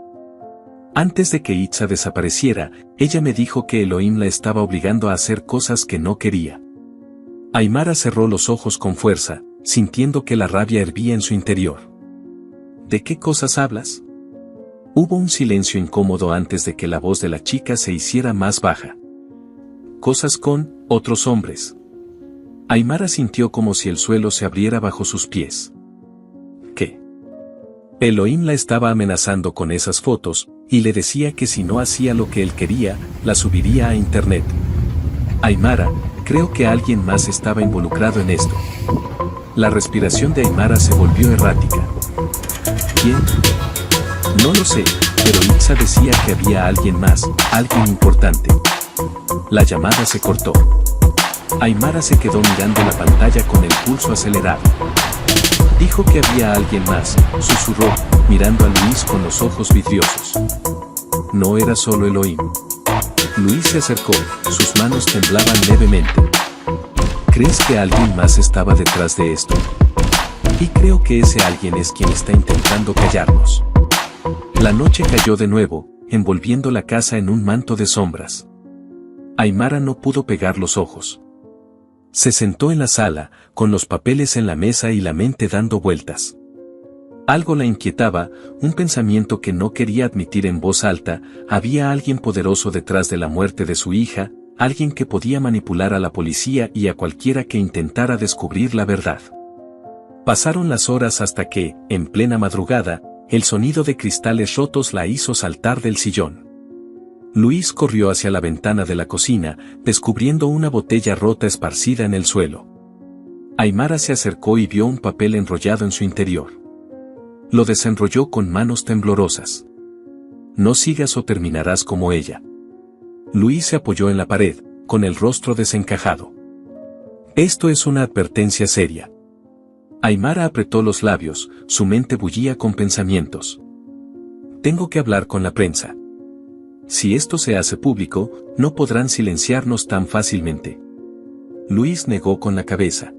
Antes de que Itza desapareciera, ella me dijo que Elohim la estaba obligando a hacer cosas que no quería. Aymara cerró los ojos con fuerza, sintiendo que la rabia hervía en su interior. ¿De qué cosas hablas? Hubo un silencio incómodo antes de que la voz de la chica se hiciera más baja. Cosas con otros hombres. Aymara sintió como si el suelo se abriera bajo sus pies. ¿Qué? Elohim la estaba amenazando con esas fotos, y le decía que si no hacía lo que él quería, la subiría a internet. Aymara, creo que alguien más estaba involucrado en esto. La respiración de Aymara se volvió errática. ¿Quién? No lo sé, pero Itza decía que había alguien más, alguien importante. La llamada se cortó. Aymara se quedó mirando la pantalla con el pulso acelerado. Dijo que había alguien más, susurró, mirando a Luis con los ojos vidriosos. No era solo Elohim. Luis se acercó, sus manos temblaban levemente. ¿Crees que alguien más estaba detrás de esto? Y creo que ese alguien es quien está intentando callarnos. La noche cayó de nuevo, envolviendo la casa en un manto de sombras. Aymara no pudo pegar los ojos. Se sentó en la sala, con los papeles en la mesa y la mente dando vueltas. Algo la inquietaba, un pensamiento que no quería admitir en voz alta. Había alguien poderoso detrás de la muerte de su hija, alguien que podía manipular a la policía y a cualquiera que intentara descubrir la verdad. Pasaron las horas hasta que, en plena madrugada, el sonido de cristales rotos la hizo saltar del sillón. Luis corrió hacia la ventana de la cocina, descubriendo una botella rota esparcida en el suelo. Aymara se acercó y vio un papel enrollado en su interior. Lo desenrolló con manos temblorosas. No sigas o terminarás como ella. Luis se apoyó en la pared, con el rostro desencajado. Esto es una advertencia seria. Aymara apretó los labios, su mente bullía con pensamientos. Tengo que hablar con la prensa. Si esto se hace público, no podrán silenciarnos tan fácilmente. Luis negó con la cabeza.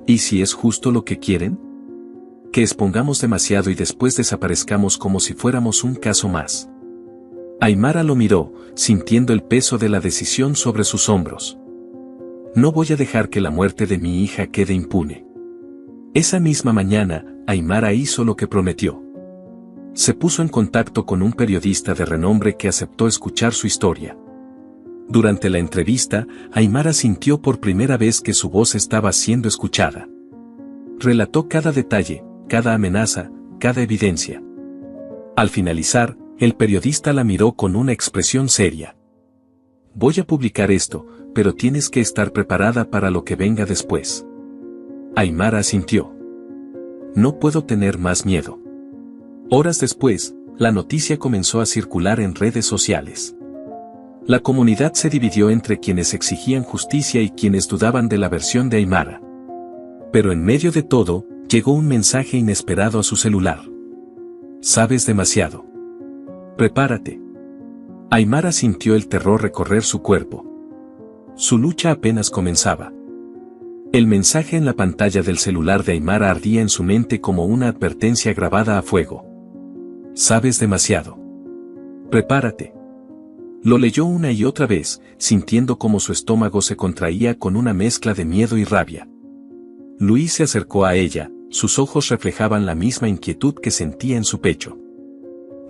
¿Y si es justo lo que quieren? Que expongamos demasiado y después desaparezcamos como si fuéramos un caso más. Aymara lo miró, sintiendo el peso de la decisión sobre sus hombros. No voy a dejar que la muerte de mi hija quede impune. Esa misma mañana, Aymara hizo lo que prometió. Se puso en contacto con un periodista de renombre que aceptó escuchar su historia. Durante la entrevista, Aymara sintió por primera vez que su voz estaba siendo escuchada. Relató cada detalle, cada amenaza, cada evidencia. Al finalizar, el periodista la miró con una expresión seria. Voy a publicar esto, pero tienes que estar preparada para lo que venga después. Aymara asintió. No puedo tener más miedo. Horas después, la noticia comenzó a circular en redes sociales. La comunidad se dividió entre quienes exigían justicia y quienes dudaban de la versión de Aymara. Pero en medio de todo, llegó un mensaje inesperado a su celular. Sabes demasiado. Prepárate. Aymara sintió el terror recorrer su cuerpo. Su lucha apenas comenzaba. El mensaje en la pantalla del celular de Aymara ardía en su mente como una advertencia grabada a fuego. Sabes demasiado. Prepárate. Lo leyó una y otra vez, sintiendo cómo su estómago se contraía con una mezcla de miedo y rabia. Luis se acercó a ella, sus ojos reflejaban la misma inquietud que sentía en su pecho.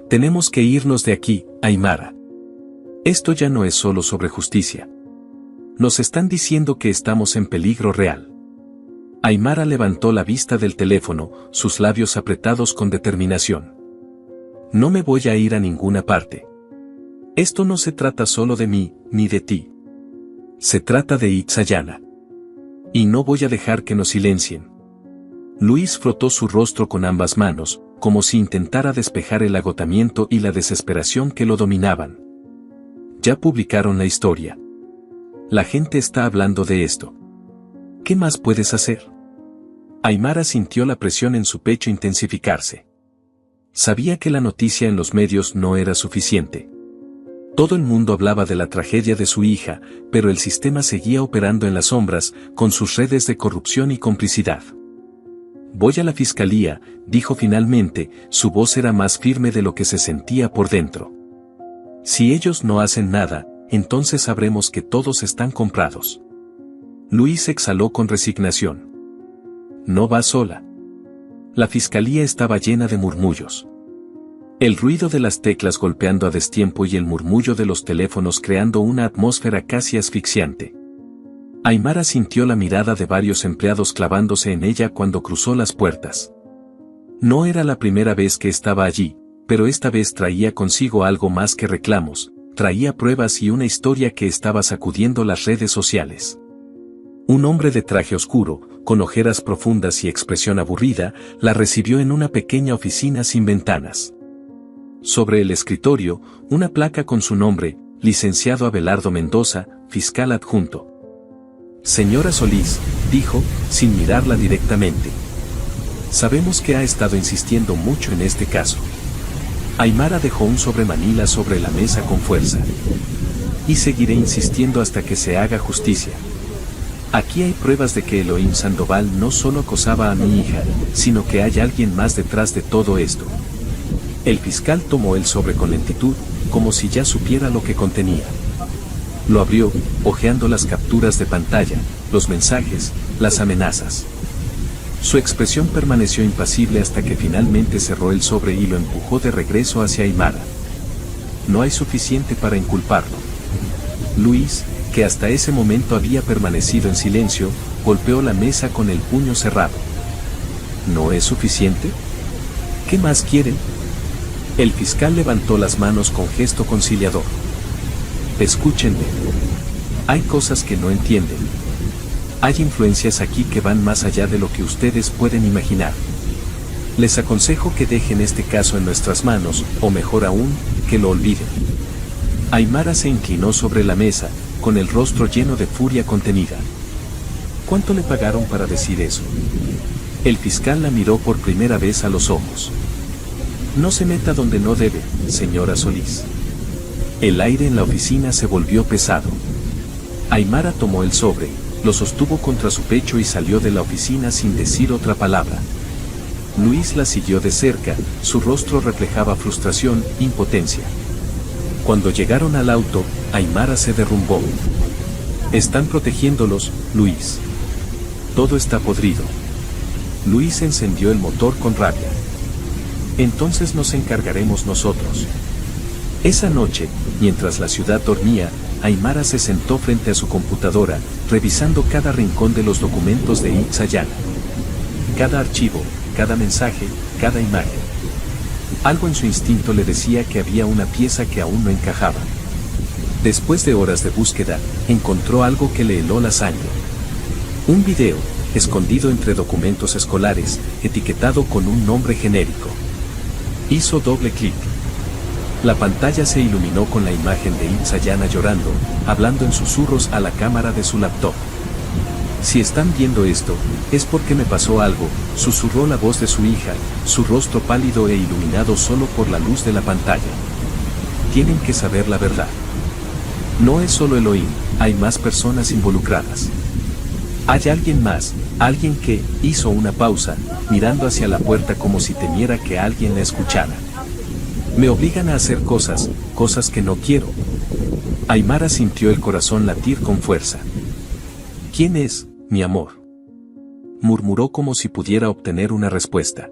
Tenemos que irnos de aquí, Aimara. Esto ya no es solo sobre justicia. Nos están diciendo que estamos en peligro real. Aimara levantó la vista del teléfono, sus labios apretados con determinación. No me voy a ir a ninguna parte. Esto no se trata solo de mí, ni de ti. Se trata de Itzayana. Y no voy a dejar que nos silencien. Luis frotó su rostro con ambas manos, como si intentara despejar el agotamiento y la desesperación que lo dominaban. Ya publicaron la historia. La gente está hablando de esto. ¿Qué más puedes hacer? Aimara sintió la presión en su pecho intensificarse. Sabía que la noticia en los medios no era suficiente. Todo el mundo hablaba de la tragedia de su hija, pero el sistema seguía operando en las sombras, con sus redes de corrupción y complicidad. Voy a la fiscalía, dijo finalmente, su voz era más firme de lo que se sentía por dentro. Si ellos no hacen nada, entonces sabremos que todos están comprados. Luis exhaló con resignación. No va sola. La fiscalía estaba llena de murmullos. El ruido de las teclas golpeando a destiempo y el murmullo de los teléfonos creando una atmósfera casi asfixiante. Aimara sintió la mirada de varios empleados clavándose en ella cuando cruzó las puertas. No era la primera vez que estaba allí, pero esta vez traía consigo algo más que reclamos, traía pruebas y una historia que estaba sacudiendo las redes sociales. Un hombre de traje oscuro, con ojeras profundas y expresión aburrida, la recibió en una pequeña oficina sin ventanas. Sobre el escritorio, una placa con su nombre, licenciado Abelardo Mendoza, fiscal adjunto. Señora Solís, dijo, sin mirarla directamente. Sabemos que ha estado insistiendo mucho en este caso. Aimara dejó un sobremanila sobre la mesa con fuerza. Y seguiré insistiendo hasta que se haga justicia. Aquí hay pruebas de que Elohim Sandoval no solo acosaba a mi hija, sino que hay alguien más detrás de todo esto. El fiscal tomó el sobre con lentitud, como si ya supiera lo que contenía. Lo abrió, hojeando las capturas de pantalla, los mensajes, las amenazas. Su expresión permaneció impasible hasta que finalmente cerró el sobre y lo empujó de regreso hacia Aimara. No hay suficiente para inculparlo. Luis, que hasta ese momento había permanecido en silencio, golpeó la mesa con el puño cerrado. ¿No es suficiente? ¿Qué más quieren? El fiscal levantó las manos con gesto conciliador. Escúchenme. Hay cosas que no entienden. Hay influencias aquí que van más allá de lo que ustedes pueden imaginar. Les aconsejo que dejen este caso en nuestras manos, o mejor aún, que lo olviden. Aimara se inclinó sobre la mesa, con el rostro lleno de furia contenida. ¿Cuánto le pagaron para decir eso? El fiscal la miró por primera vez a los ojos. No se meta donde no debe, señora Solís. El aire en la oficina se volvió pesado. Aimara tomó el sobre, lo sostuvo contra su pecho y salió de la oficina sin decir otra palabra. Luis la siguió de cerca, su rostro reflejaba frustración, impotencia. Cuando llegaron al auto, Aimara se derrumbó. Están protegiéndolos, Luis. Todo está podrido. Luis encendió el motor con rabia. Entonces nos encargaremos nosotros. Esa noche, mientras la ciudad dormía, Aimara se sentó frente a su computadora, revisando cada rincón de los documentos de Itzayana. Cada archivo, cada mensaje, cada imagen. Algo en su instinto le decía que había una pieza que aún no encajaba. Después de horas de búsqueda, encontró algo que le heló la sangre. Un video, escondido entre documentos escolares, etiquetado con un nombre genérico. Hizo doble clic. La pantalla se iluminó con la imagen de Itzayana llorando, hablando en susurros a la cámara de su laptop. Si están viendo esto, es porque me pasó algo, susurró la voz de su hija, su rostro pálido e iluminado solo por la luz de la pantalla. Tienen que saber la verdad. No es solo Elohim, hay más personas involucradas. Hay alguien más, alguien que hizo una pausa, mirando hacia la puerta como si temiera que alguien la escuchara. Me obligan a hacer cosas que no quiero. Aymara sintió el corazón latir con fuerza. ¿Quién es, mi amor?, murmuró como si pudiera obtener una respuesta.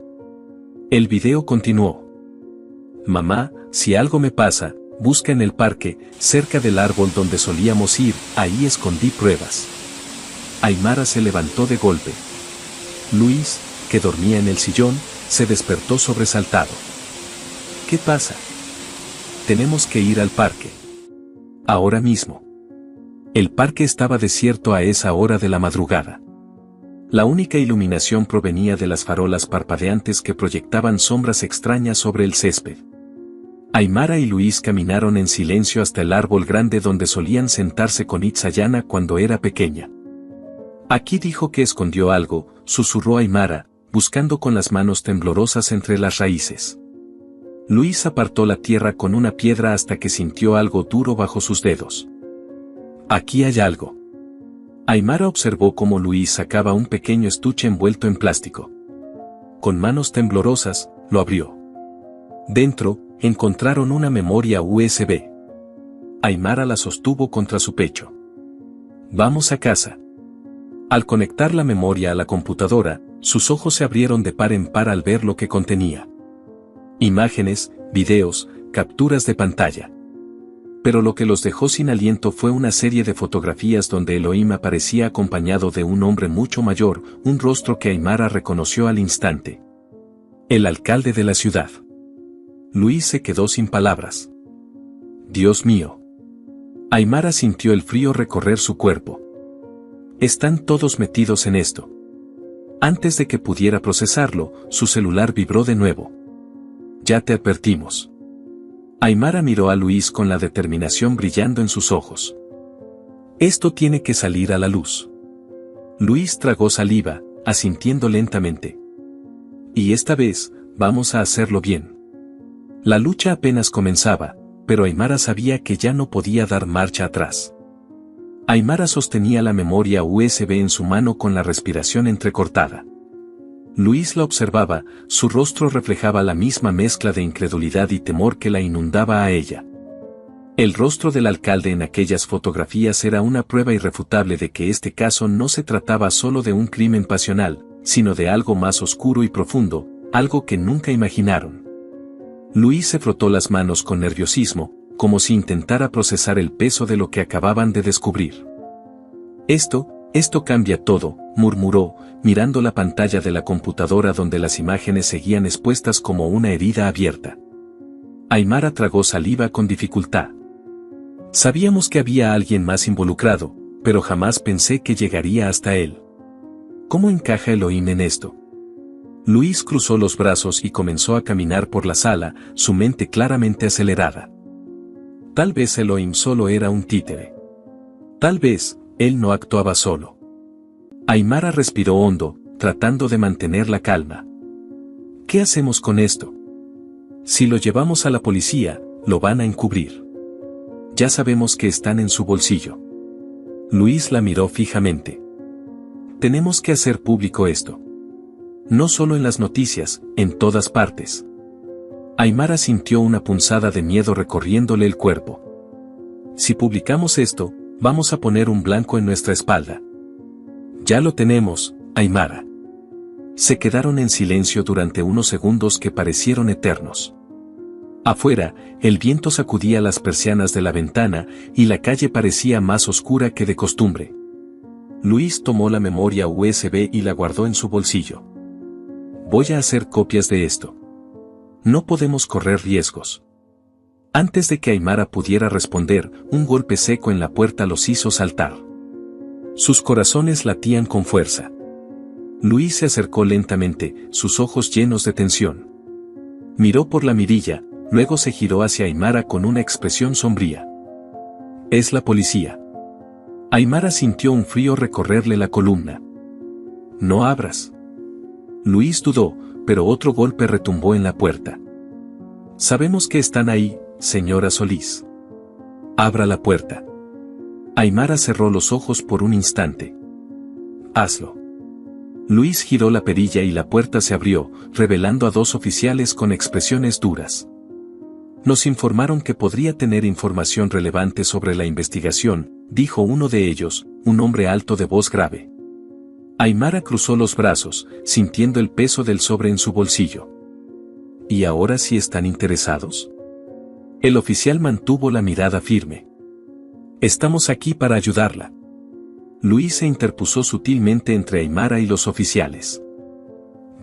El video continuó. Mamá, si algo me pasa, busca en el parque, cerca del árbol donde solíamos ir, ahí escondí pruebas. Aymara se levantó de golpe. Luis, que dormía en el sillón, se despertó sobresaltado. ¿Qué pasa? Tenemos que ir al parque. Ahora mismo. El parque estaba desierto a esa hora de la madrugada. La única iluminación provenía de las farolas parpadeantes que proyectaban sombras extrañas sobre el césped. Aymara y Luis caminaron en silencio hasta el árbol grande donde solían sentarse con Itzayana cuando era pequeña. Aquí dijo que escondió algo, susurró Aymara, buscando con las manos temblorosas entre las raíces. Luis apartó la tierra con una piedra hasta que sintió algo duro bajo sus dedos. Aquí hay algo. Aymara observó cómo Luis sacaba un pequeño estuche envuelto en plástico. Con manos temblorosas, lo abrió. Dentro, encontraron una memoria USB. Aymara la sostuvo contra su pecho. Vamos a casa. Al conectar la memoria a la computadora, sus ojos se abrieron de par en par al ver lo que contenía. Imágenes, videos, capturas de pantalla. Pero lo que los dejó sin aliento fue una serie de fotografías donde Elohim aparecía acompañado de un hombre mucho mayor, un rostro que Aymara reconoció al instante. El alcalde de la ciudad. Luis se quedó sin palabras. Dios mío. Aymara sintió el frío recorrer su cuerpo. Están todos metidos en esto. Antes de que pudiera procesarlo, su celular vibró de nuevo. Ya te advertimos. Aymara miró a Luis con la determinación brillando en sus ojos. Esto tiene que salir a la luz. Luis tragó saliva, asintiendo lentamente. Y esta vez, vamos a hacerlo bien. La lucha apenas comenzaba, pero Aymara sabía que ya no podía dar marcha atrás. Aymara sostenía la memoria USB en su mano con la respiración entrecortada. Luis la observaba, su rostro reflejaba la misma mezcla de incredulidad y temor que la inundaba a ella. El rostro del alcalde en aquellas fotografías era una prueba irrefutable de que este caso no se trataba solo de un crimen pasional, sino de algo más oscuro y profundo, algo que nunca imaginaron. Luis se frotó las manos con nerviosismo, como si intentara procesar el peso de lo que acababan de descubrir. Esto cambia todo, murmuró, mirando la pantalla de la computadora donde las imágenes seguían expuestas como una herida abierta. Aymara tragó saliva con dificultad. Sabíamos que había alguien más involucrado, pero jamás pensé que llegaría hasta él. ¿Cómo encaja Elohim en esto? Luis cruzó los brazos y comenzó a caminar por la sala, su mente claramente acelerada. Tal vez Elohim solo era un títere. Tal vez, él no actuaba solo. Aymara respiró hondo, tratando de mantener la calma. ¿Qué hacemos con esto? Si lo llevamos a la policía, lo van a encubrir. Ya sabemos que están en su bolsillo. Luis la miró fijamente. Tenemos que hacer público esto. No solo en las noticias, en todas partes. Aymara sintió una punzada de miedo recorriéndole el cuerpo. Si publicamos esto, vamos a poner un blanco en nuestra espalda. Ya lo tenemos, Aymara. Se quedaron en silencio durante unos segundos que parecieron eternos. Afuera, el viento sacudía las persianas de la ventana y la calle parecía más oscura que de costumbre. Luis tomó la memoria USB y la guardó en su bolsillo. Voy a hacer copias de esto. No podemos correr riesgos. Antes de que Aymara pudiera responder, un golpe seco en la puerta los hizo saltar. Sus corazones latían con fuerza. Luis se acercó lentamente, sus ojos llenos de tensión. Miró por la mirilla, luego se giró hacia Aymara con una expresión sombría. Es la policía. Aymara sintió un frío recorrerle la columna. No abras. Luis dudó, pero otro golpe retumbó en la puerta. Sabemos que están ahí, señora Solís. Abra la puerta. Aymara cerró los ojos por un instante. Hazlo. Luis giró la perilla y la puerta se abrió, revelando a dos oficiales con expresiones duras. Nos informaron que podría tener información relevante sobre la investigación, dijo uno de ellos, un hombre alto de voz grave. Aymara cruzó los brazos, sintiendo el peso del sobre en su bolsillo. ¿Y ahora sí están interesados? El oficial mantuvo la mirada firme. Estamos aquí para ayudarla. Luis se interpuso sutilmente entre Aymara y los oficiales.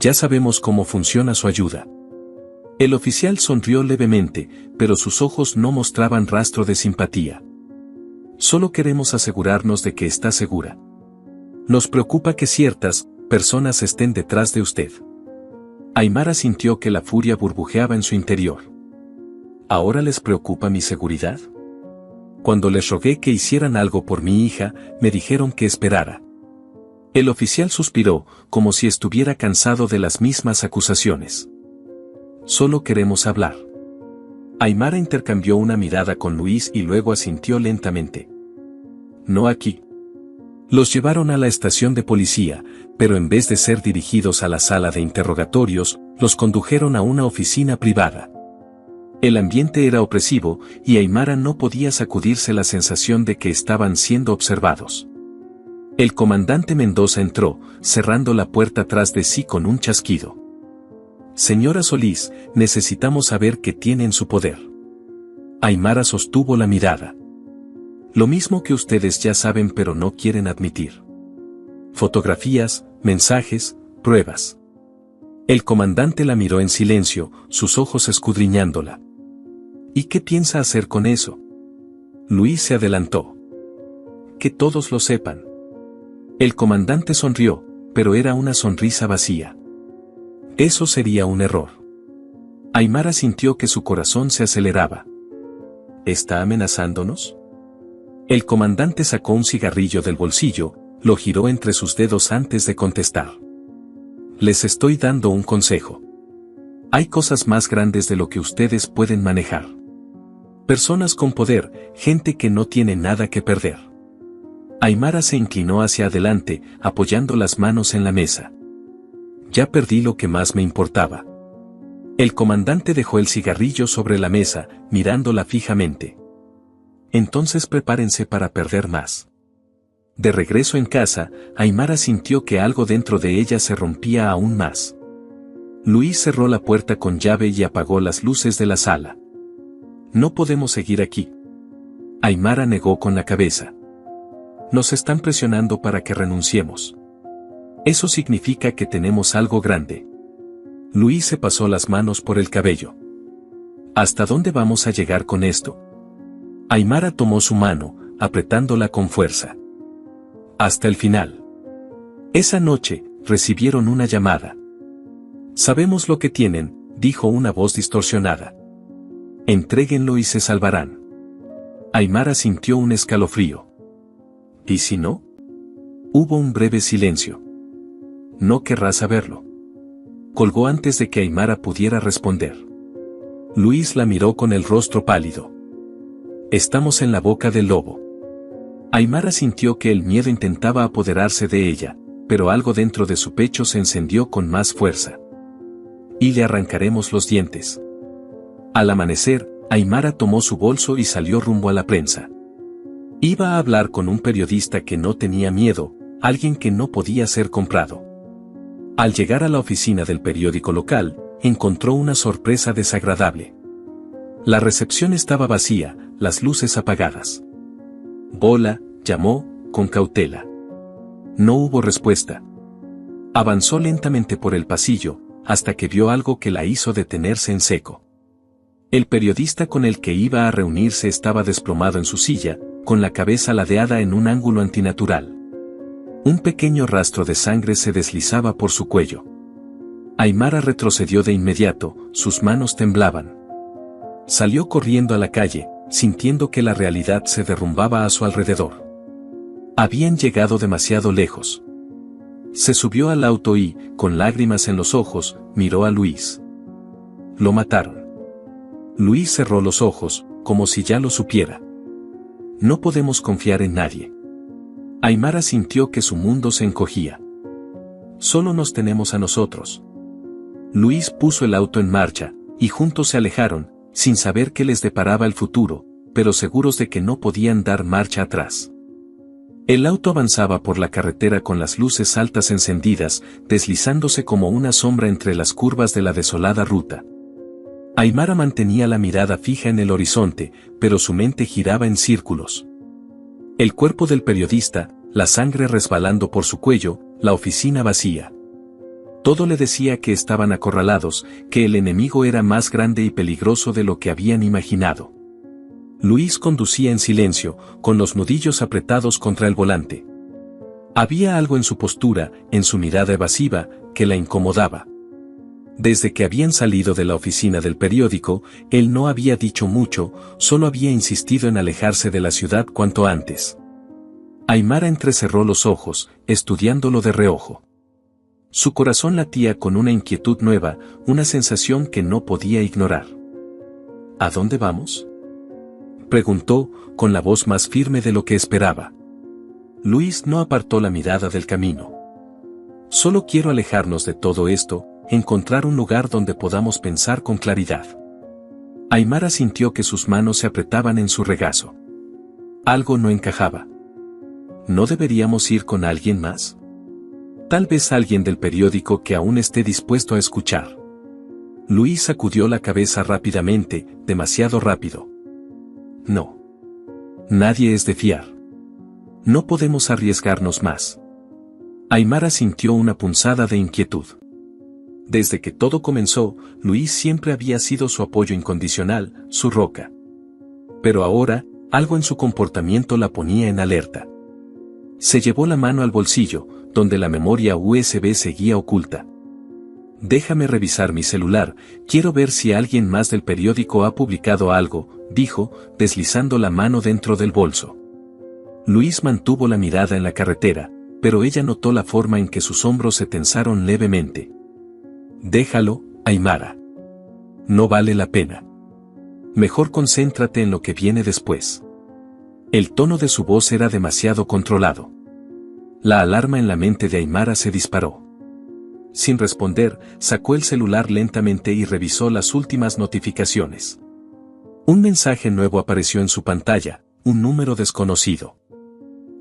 Ya sabemos cómo funciona su ayuda. El oficial sonrió levemente, pero sus ojos no mostraban rastro de simpatía. Solo queremos asegurarnos de que está segura. Nos preocupa que ciertas personas estén detrás de usted. Aymara sintió que la furia burbujeaba en su interior. ¿Ahora les preocupa mi seguridad? Cuando les rogué que hicieran algo por mi hija, me dijeron que esperara. El oficial suspiró, como si estuviera cansado de las mismas acusaciones. Solo queremos hablar. Aymara intercambió una mirada con Luis y luego asintió lentamente. No aquí. Los llevaron a la estación de policía, pero en vez de ser dirigidos a la sala de interrogatorios, los condujeron a una oficina privada. El ambiente era opresivo, y Aymara no podía sacudirse la sensación de que estaban siendo observados. El comandante Mendoza entró, cerrando la puerta tras de sí con un chasquido. Señora Solís, necesitamos saber qué tiene en su poder. Aymara sostuvo la mirada. Lo mismo que ustedes ya saben pero no quieren admitir. Fotografías, mensajes, pruebas. El comandante la miró en silencio, sus ojos escudriñándola. ¿Y qué piensa hacer con eso? Luis se adelantó. Que todos lo sepan. El comandante sonrió, pero era una sonrisa vacía. Eso sería un error. Aymara sintió que su corazón se aceleraba. ¿Está amenazándonos? El comandante sacó un cigarrillo del bolsillo, lo giró entre sus dedos antes de contestar. Les estoy dando un consejo. Hay cosas más grandes de lo que ustedes pueden manejar. Personas con poder, gente que no tiene nada que perder. Aymara se inclinó hacia adelante, apoyando las manos en la mesa. Ya perdí lo que más me importaba. El comandante dejó el cigarrillo sobre la mesa, mirándola fijamente. Entonces prepárense para perder más. De regreso en casa, Aymara sintió que algo dentro de ella se rompía aún más. Luis cerró la puerta con llave y apagó las luces de la sala. No podemos seguir aquí. Aymara negó con la cabeza. Nos están presionando para que renunciemos. Eso significa que tenemos algo grande. Luis se pasó las manos por el cabello. ¿Hasta dónde vamos a llegar con esto? Aymara tomó su mano, apretándola con fuerza. Hasta el final. Esa noche, recibieron una llamada. Sabemos lo que tienen, dijo una voz distorsionada. Entréguenlo y se salvarán. Aymara sintió un escalofrío. ¿Y si no? Hubo un breve silencio. No querrás saberlo. Colgó antes de que Aymara pudiera responder. Luis la miró con el rostro pálido. Estamos en la boca del lobo. Aymara sintió que el miedo intentaba apoderarse de ella, pero algo dentro de su pecho se encendió con más fuerza. Y le arrancaremos los dientes. Al amanecer, Aymara tomó su bolso y salió rumbo a la prensa. Iba a hablar con un periodista que no tenía miedo, alguien que no podía ser comprado. Al llegar a la oficina del periódico local, encontró una sorpresa desagradable. La recepción estaba vacía, las luces apagadas. Hola, llamó, con cautela. No hubo respuesta. Avanzó lentamente por el pasillo, hasta que vio algo que la hizo detenerse en seco. El periodista con el que iba a reunirse estaba desplomado en su silla, con la cabeza ladeada en un ángulo antinatural. Un pequeño rastro de sangre se deslizaba por su cuello. Aymara retrocedió de inmediato, sus manos temblaban. Salió corriendo a la calle, sintiendo que la realidad se derrumbaba a su alrededor. Habían llegado demasiado lejos. Se subió al auto y, con lágrimas en los ojos, miró a Luis. Lo mataron. Luis cerró los ojos, como si ya lo supiera. No podemos confiar en nadie. Aymara sintió que su mundo se encogía. Solo nos tenemos a nosotros. Luis puso el auto en marcha, y juntos se alejaron, sin saber qué les deparaba el futuro, pero seguros de que no podían dar marcha atrás. El auto avanzaba por la carretera con las luces altas encendidas, deslizándose como una sombra entre las curvas de la desolada ruta. Aimara mantenía la mirada fija en el horizonte, pero su mente giraba en círculos. El cuerpo del periodista, la sangre resbalando por su cuello, la oficina vacía. Todo le decía que estaban acorralados, que el enemigo era más grande y peligroso de lo que habían imaginado. Luis conducía en silencio, con los nudillos apretados contra el volante. Había algo en su postura, en su mirada evasiva, que la incomodaba. Desde que habían salido de la oficina del periódico, él no había dicho mucho, solo había insistido en alejarse de la ciudad cuanto antes. Aimara entrecerró los ojos, estudiándolo de reojo. Su corazón latía con una inquietud nueva, una sensación que no podía ignorar. ¿A dónde vamos?, preguntó, con la voz más firme de lo que esperaba. Luis no apartó la mirada del camino. Solo quiero alejarnos de todo esto, encontrar un lugar donde podamos pensar con claridad. Aimara sintió que sus manos se apretaban en su regazo. Algo no encajaba. ¿No deberíamos ir con alguien más? Tal vez alguien del periódico que aún esté dispuesto a escuchar. Luis sacudió la cabeza rápidamente, demasiado rápido. No. Nadie es de fiar. No podemos arriesgarnos más. Aimara sintió una punzada de inquietud. Desde que todo comenzó, Luis siempre había sido su apoyo incondicional, su roca. Pero ahora, algo en su comportamiento la ponía en alerta. Se llevó la mano al bolsillo, donde la memoria USB seguía oculta. Déjame revisar mi celular, quiero ver si alguien más del periódico ha publicado algo, dijo, deslizando la mano dentro del bolso. Luis mantuvo la mirada en la carretera, pero ella notó la forma en que sus hombros se tensaron levemente. Déjalo, Aimara. No vale la pena. Mejor concéntrate en lo que viene después. El tono de su voz era demasiado controlado. La alarma en la mente de Aimara se disparó. Sin responder, sacó el celular lentamente y revisó las últimas notificaciones. Un mensaje nuevo apareció en su pantalla, un número desconocido.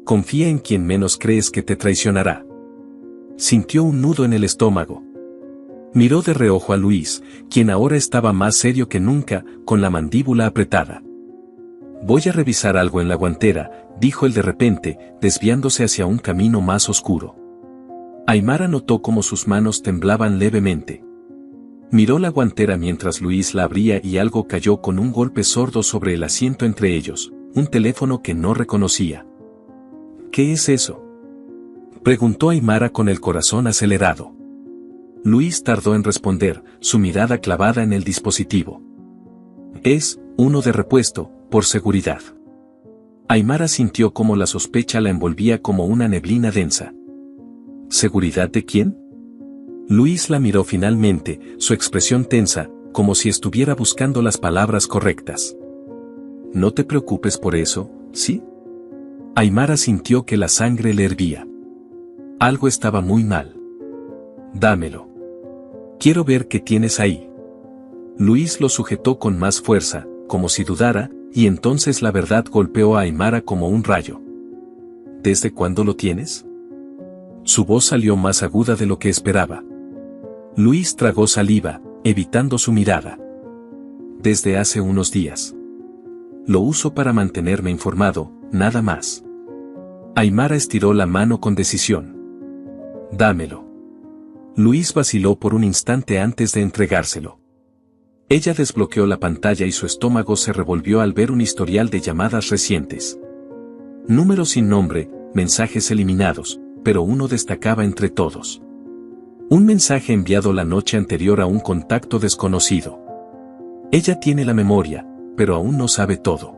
Confía en quien menos crees que te traicionará. Sintió un nudo en el estómago. Miró de reojo a Luis, quien ahora estaba más serio que nunca, con la mandíbula apretada. Voy a revisar algo en la guantera, dijo él de repente, desviándose hacia un camino más oscuro. Aimara notó cómo sus manos temblaban levemente. Miró la guantera mientras Luis la abría y algo cayó con un golpe sordo sobre el asiento entre ellos, un teléfono que no reconocía. ¿Qué es eso?, preguntó Aimara con el corazón acelerado. Luis tardó en responder, su mirada clavada en el dispositivo. Es uno de repuesto, por seguridad. Aimara sintió cómo la sospecha la envolvía como una neblina densa. ¿Seguridad de quién? Luis la miró finalmente, su expresión tensa, como si estuviera buscando las palabras correctas. No te preocupes por eso, ¿sí? Aimara sintió que la sangre le hervía. Algo estaba muy mal. Dámelo. Quiero ver qué tienes ahí. Luis lo sujetó con más fuerza, como si dudara, y entonces la verdad golpeó a Aimara como un rayo. ¿Desde cuándo lo tienes? Su voz salió más aguda de lo que esperaba. Luis tragó saliva, evitando su mirada. Desde hace unos días. Lo uso para mantenerme informado, nada más. Aimara estiró la mano con decisión. Dámelo. Luis vaciló por un instante antes de entregárselo. Ella desbloqueó la pantalla y su estómago se revolvió al ver un historial de llamadas recientes. Números sin nombre, mensajes eliminados, pero uno destacaba entre todos. Un mensaje enviado la noche anterior a un contacto desconocido. Ella tiene la memoria, pero aún no sabe todo.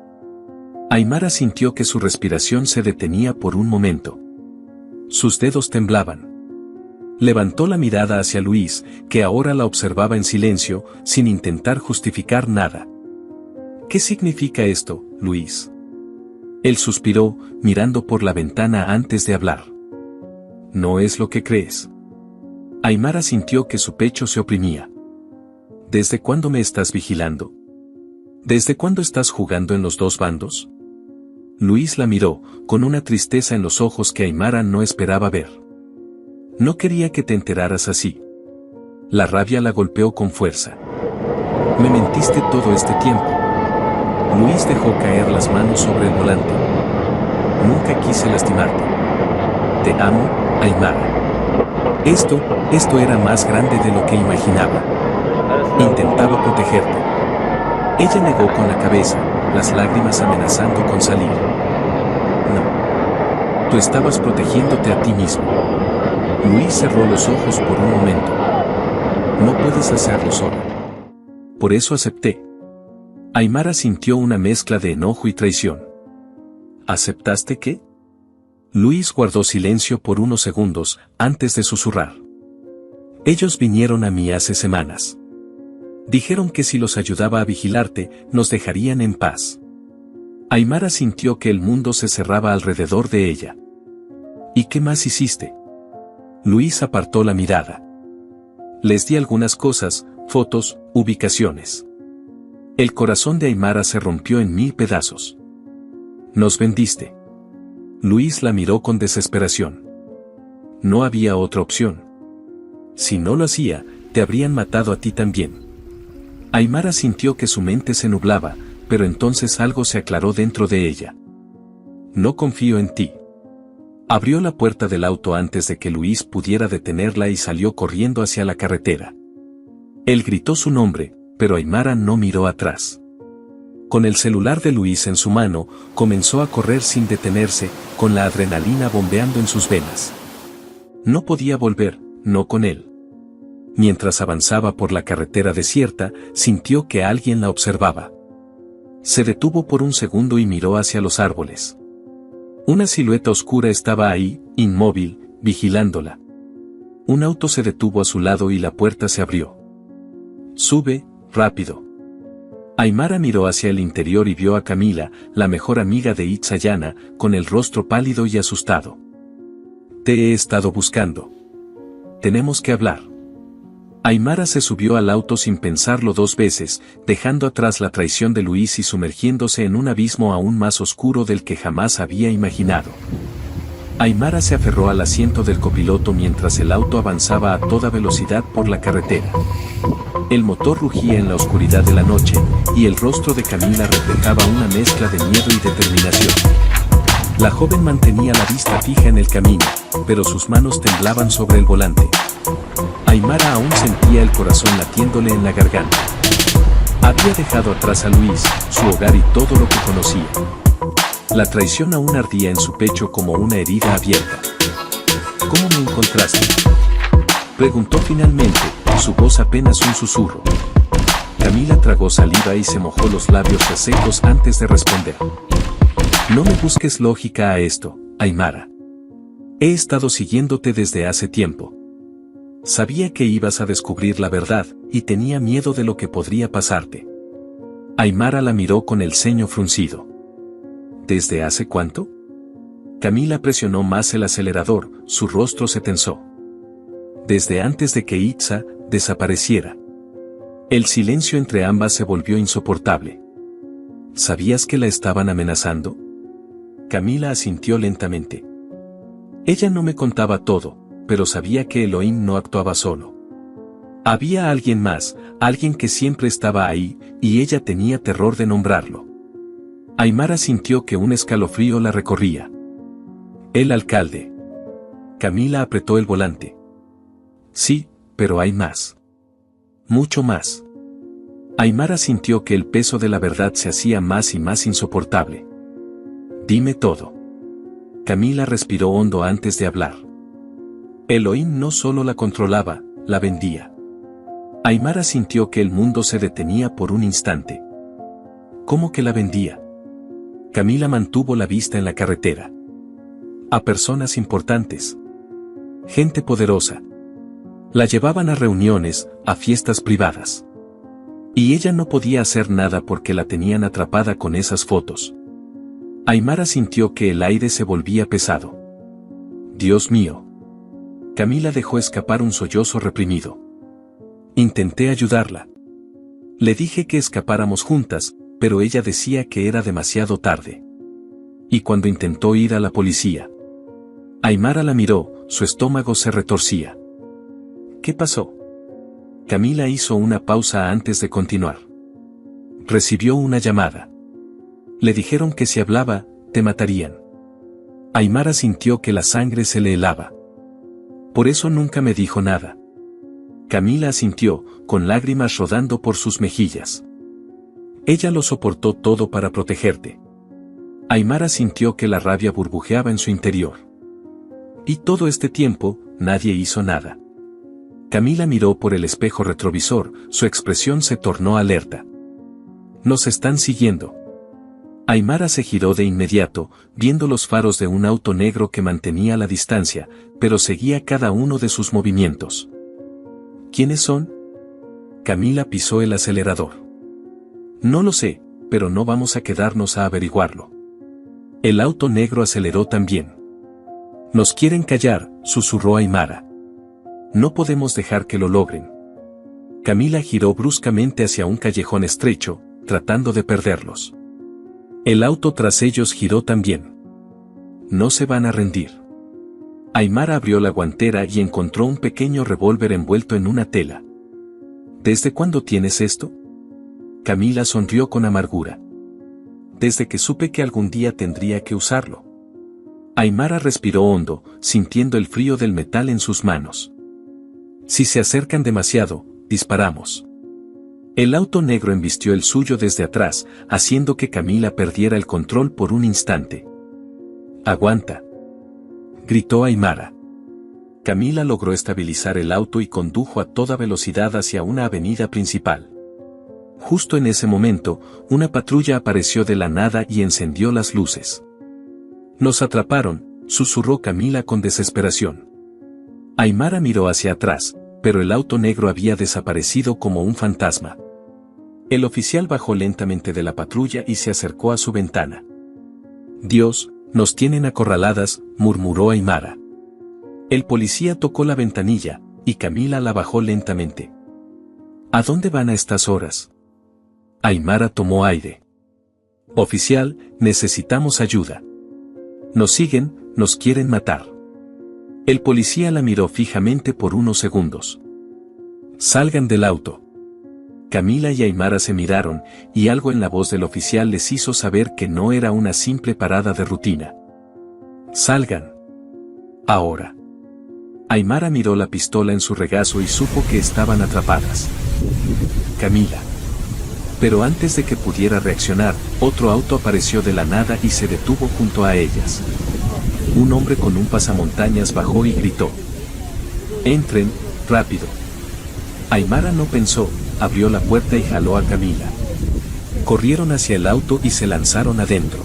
Aimara sintió que su respiración se detenía por un momento. Sus dedos temblaban. Levantó la mirada hacia Luis, que ahora la observaba en silencio, sin intentar justificar nada. ¿Qué significa esto, Luis? Él suspiró, mirando por la ventana antes de hablar. ¿No es lo que crees? Aimara sintió que su pecho se oprimía. ¿Desde cuándo me estás vigilando? ¿Desde cuándo estás jugando en los dos bandos? Luis la miró, con una tristeza en los ojos que Aimara no esperaba ver. No quería que te enteraras así. La rabia la golpeó con fuerza. Me mentiste todo este tiempo. Luis dejó caer las manos sobre el volante. Nunca quise lastimarte. Te amo, Aimara. Esto era más grande de lo que imaginaba. Intentaba protegerte. Ella negó con la cabeza, las lágrimas amenazando con salir. No. Tú estabas protegiéndote a ti mismo. Luis cerró los ojos por un momento. No puedes hacerlo sola. Por eso acepté. Aimara sintió una mezcla de enojo y traición. ¿Aceptaste qué? Luis guardó silencio por unos segundos antes de susurrar. Ellos vinieron a mí hace semanas. Dijeron que si los ayudaba a vigilarte, nos dejarían en paz. Aimara sintió que el mundo se cerraba alrededor de ella. ¿Y qué más hiciste? Luis apartó la mirada. Les di algunas cosas, fotos, ubicaciones. El corazón de Aimara se rompió en 1000 pedazos. Nos vendiste. Luis la miró con desesperación. No había otra opción. Si no lo hacía, te habrían matado a ti también. Aimara sintió que su mente se nublaba, pero entonces algo se aclaró dentro de ella. No confío en ti. Abrió la puerta del auto antes de que Luis pudiera detenerla y salió corriendo hacia la carretera. Él gritó su nombre, pero Aimara no miró atrás. Con el celular de Luis en su mano, comenzó a correr sin detenerse, con la adrenalina bombeando en sus venas. No podía volver, no con él. Mientras avanzaba por la carretera desierta, sintió que alguien la observaba. Se detuvo por un segundo y miró hacia los árboles. Una silueta oscura estaba ahí, inmóvil, vigilándola. Un auto se detuvo a su lado y la puerta se abrió. Sube, rápido. Aimara miró hacia el interior y vio a Camila, la mejor amiga de Itzayana, con el rostro pálido y asustado. Te he estado buscando. Tenemos que hablar. Aimara se subió al auto sin pensarlo 2 veces, dejando atrás la traición de Luis y sumergiéndose en un abismo aún más oscuro del que jamás había imaginado. Aimara se aferró al asiento del copiloto mientras el auto avanzaba a toda velocidad por la carretera. El motor rugía en la oscuridad de la noche, y el rostro de Camila reflejaba una mezcla de miedo y determinación. La joven mantenía la vista fija en el camino, pero sus manos temblaban sobre el volante. Aimara aún sentía el corazón latiéndole en la garganta. Había dejado atrás a Luis, su hogar y todo lo que conocía. La traición aún ardía en su pecho como una herida abierta. ¿Cómo me encontraste? Preguntó finalmente, su voz apenas un susurro. Camila tragó saliva y se mojó los labios resecos antes de responder. No me busques lógica a esto, Aimara. He estado siguiéndote desde hace tiempo. Sabía que ibas a descubrir la verdad, y tenía miedo de lo que podría pasarte. Aimara la miró con el ceño fruncido. ¿Desde hace cuánto? Camila presionó más el acelerador, su rostro se tensó. Desde antes de que Itza desapareciera. El silencio entre ambas se volvió insoportable. ¿Sabías que la estaban amenazando? Camila asintió lentamente. Ella no me contaba todo, pero sabía que Elohim no actuaba solo. Había alguien más, alguien que siempre estaba ahí, y ella tenía terror de nombrarlo. Aimara sintió que un escalofrío la recorría. El alcalde. Camila apretó el volante. Sí, pero hay más. Mucho más. Aimara sintió que el peso de la verdad se hacía más y más insoportable. Dime todo. Camila respiró hondo antes de hablar. Elohim no solo la controlaba, la vendía. Aimara sintió que el mundo se detenía por un instante. ¿Cómo que la vendía? Camila mantuvo la vista en la carretera. A personas importantes. Gente poderosa. La llevaban a reuniones, a fiestas privadas. Y ella no podía hacer nada porque la tenían atrapada con esas fotos. Aimara sintió que el aire se volvía pesado. Dios mío. Camila dejó escapar un sollozo reprimido. Intenté ayudarla. Le dije que escapáramos juntas, pero ella decía que era demasiado tarde. Y cuando intentó ir a la policía, Aymara la miró, su estómago se retorcía. ¿Qué pasó? Camila hizo una pausa antes de continuar. Recibió una llamada. Le dijeron que si hablaba, te matarían. Aymara sintió que la sangre se le helaba. Por eso nunca me dijo nada. Camila asintió, con lágrimas rodando por sus mejillas. Ella lo soportó todo para protegerte. Aymara sintió que la rabia burbujeaba en su interior. Y todo este tiempo, nadie hizo nada. Camila miró por el espejo retrovisor, su expresión se tornó alerta. Nos están siguiendo. Aymara se giró de inmediato, viendo los faros de un auto negro que mantenía la distancia, pero seguía cada uno de sus movimientos. ¿Quiénes son? Camila pisó el acelerador. No lo sé, pero no vamos a quedarnos a averiguarlo. El auto negro aceleró también. Nos quieren callar, susurró Aymara. No podemos dejar que lo logren. Camila giró bruscamente hacia un callejón estrecho, tratando de perderlos. El auto tras ellos giró también. No se van a rendir. Aymara abrió la guantera y encontró un pequeño revólver envuelto en una tela. ¿Desde cuándo tienes esto? Camila sonrió con amargura. Desde que supe que algún día tendría que usarlo. Aymara respiró hondo, sintiendo el frío del metal en sus manos. Si se acercan demasiado, disparamos. El auto negro embistió el suyo desde atrás, haciendo que Camila perdiera el control por un instante. «Aguanta», gritó Aymara. Camila logró estabilizar el auto y condujo a toda velocidad hacia una avenida principal. Justo en ese momento, una patrulla apareció de la nada y encendió las luces. «Nos atraparon», susurró Camila con desesperación. Aymara miró hacia atrás, pero el auto negro había desaparecido como un fantasma. El oficial bajó lentamente de la patrulla y se acercó a su ventana. «Dios, nos tienen acorraladas», murmuró Aymara. El policía tocó la ventanilla, y Camila la bajó lentamente. «¿A dónde van a estas horas?» Aymara tomó aire. «Oficial, necesitamos ayuda. Nos siguen, nos quieren matar». El policía la miró fijamente por unos segundos. «Salgan del auto». Camila y Aymara se miraron, y algo en la voz del oficial les hizo saber que no era una simple parada de rutina. «Salgan. Ahora». Aymara miró la pistola en su regazo y supo que estaban atrapadas. «Camila». Pero antes de que pudiera reaccionar, otro auto apareció de la nada y se detuvo junto a ellas. Un hombre con un pasamontañas bajó y gritó: «Entren, rápido». Aymara no pensó, abrió la puerta y jaló a Camila. Corrieron hacia el auto y se lanzaron adentro.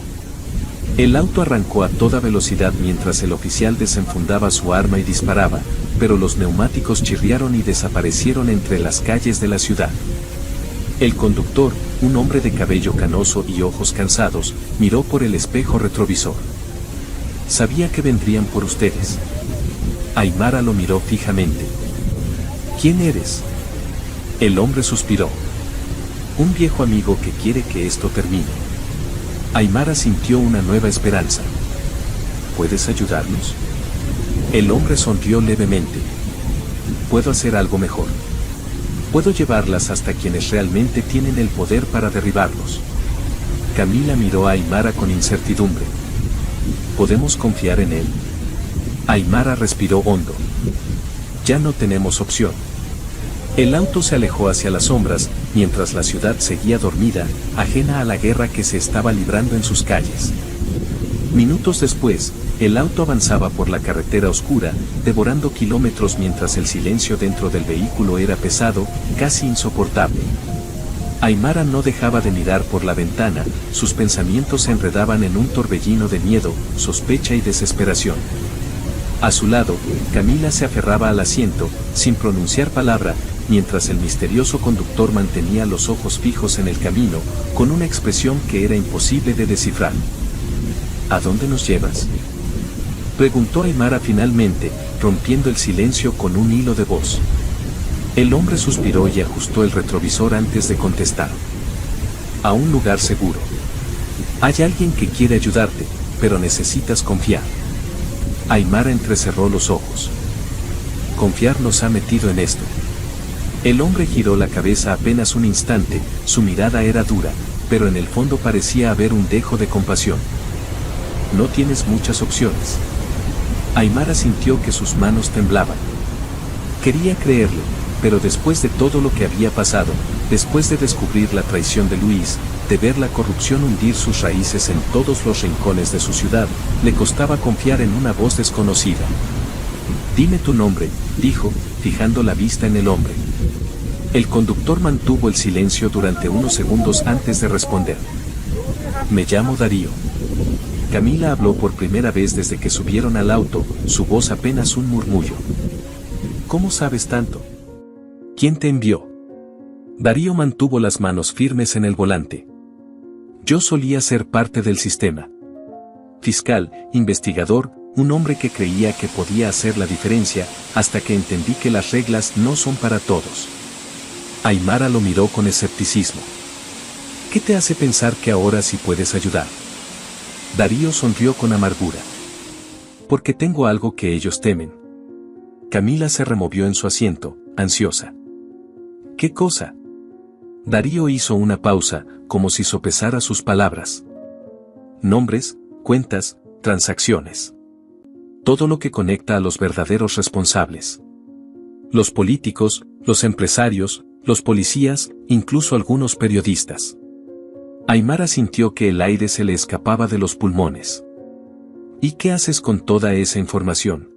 El auto arrancó a toda velocidad mientras el oficial desenfundaba su arma y disparaba, pero los neumáticos chirriaron y desaparecieron entre las calles de la ciudad. El conductor, un hombre de cabello canoso y ojos cansados, miró por el espejo retrovisor. «Sabía que vendrían por ustedes». Aymara lo miró fijamente. «¿Quién eres?» El hombre suspiró. «Un viejo amigo que quiere que esto termine». Aymara sintió una nueva esperanza. «¿Puedes ayudarnos?» El hombre sonrió levemente. «Puedo hacer algo mejor. Puedo llevarlas hasta quienes realmente tienen el poder para derribarlos». Camila miró a Aymara con incertidumbre. ¿Podemos confiar en él? Aymara respiró hondo. Ya no tenemos opción. El auto se alejó hacia las sombras, mientras la ciudad seguía dormida, ajena a la guerra que se estaba librando en sus calles. Minutos después, el auto avanzaba por la carretera oscura, devorando kilómetros mientras el silencio dentro del vehículo era pesado, casi insoportable. Aymara no dejaba de mirar por la ventana, sus pensamientos se enredaban en un torbellino de miedo, sospecha y desesperación. A su lado, Camila se aferraba al asiento, sin pronunciar palabra, mientras el misterioso conductor mantenía los ojos fijos en el camino, con una expresión que era imposible de descifrar. ¿A dónde nos llevas?, preguntó Aymara finalmente, rompiendo el silencio con un hilo de voz. El hombre suspiró y ajustó el retrovisor antes de contestar. A un lugar seguro. Hay alguien que quiere ayudarte, pero necesitas confiar. Aymara entrecerró los ojos. Confiar nos ha metido en esto. El hombre giró la cabeza apenas un instante, su mirada era dura, pero en el fondo parecía haber un dejo de compasión. No tienes muchas opciones. Aymara sintió que sus manos temblaban. Quería creerle, pero después de todo lo que había pasado, después de descubrir la traición de Luis, de ver la corrupción hundir sus raíces en todos los rincones de su ciudad, le costaba confiar en una voz desconocida. Dime tu nombre, dijo, fijando la vista en el hombre. El conductor mantuvo el silencio durante unos segundos antes de responder. Me llamo Darío. Camila habló por primera vez desde que subieron al auto, su voz apenas un murmullo. ¿Cómo sabes tanto? ¿Quién te envió? Darío mantuvo las manos firmes en el volante. Yo solía ser parte del sistema. Fiscal, investigador, un hombre que creía que podía hacer la diferencia, hasta que entendí que las reglas no son para todos. Aymara lo miró con escepticismo. ¿Qué te hace pensar que ahora sí puedes ayudar? Darío sonrió con amargura. Porque tengo algo que ellos temen. Camila se removió en su asiento, ansiosa. ¿Qué cosa? Darío hizo una pausa, como si sopesara sus palabras. Nombres, cuentas, transacciones. Todo lo que conecta a los verdaderos responsables. Los políticos, los empresarios, los policías, incluso algunos periodistas. Aymara sintió que el aire se le escapaba de los pulmones. ¿Y qué haces con toda esa información?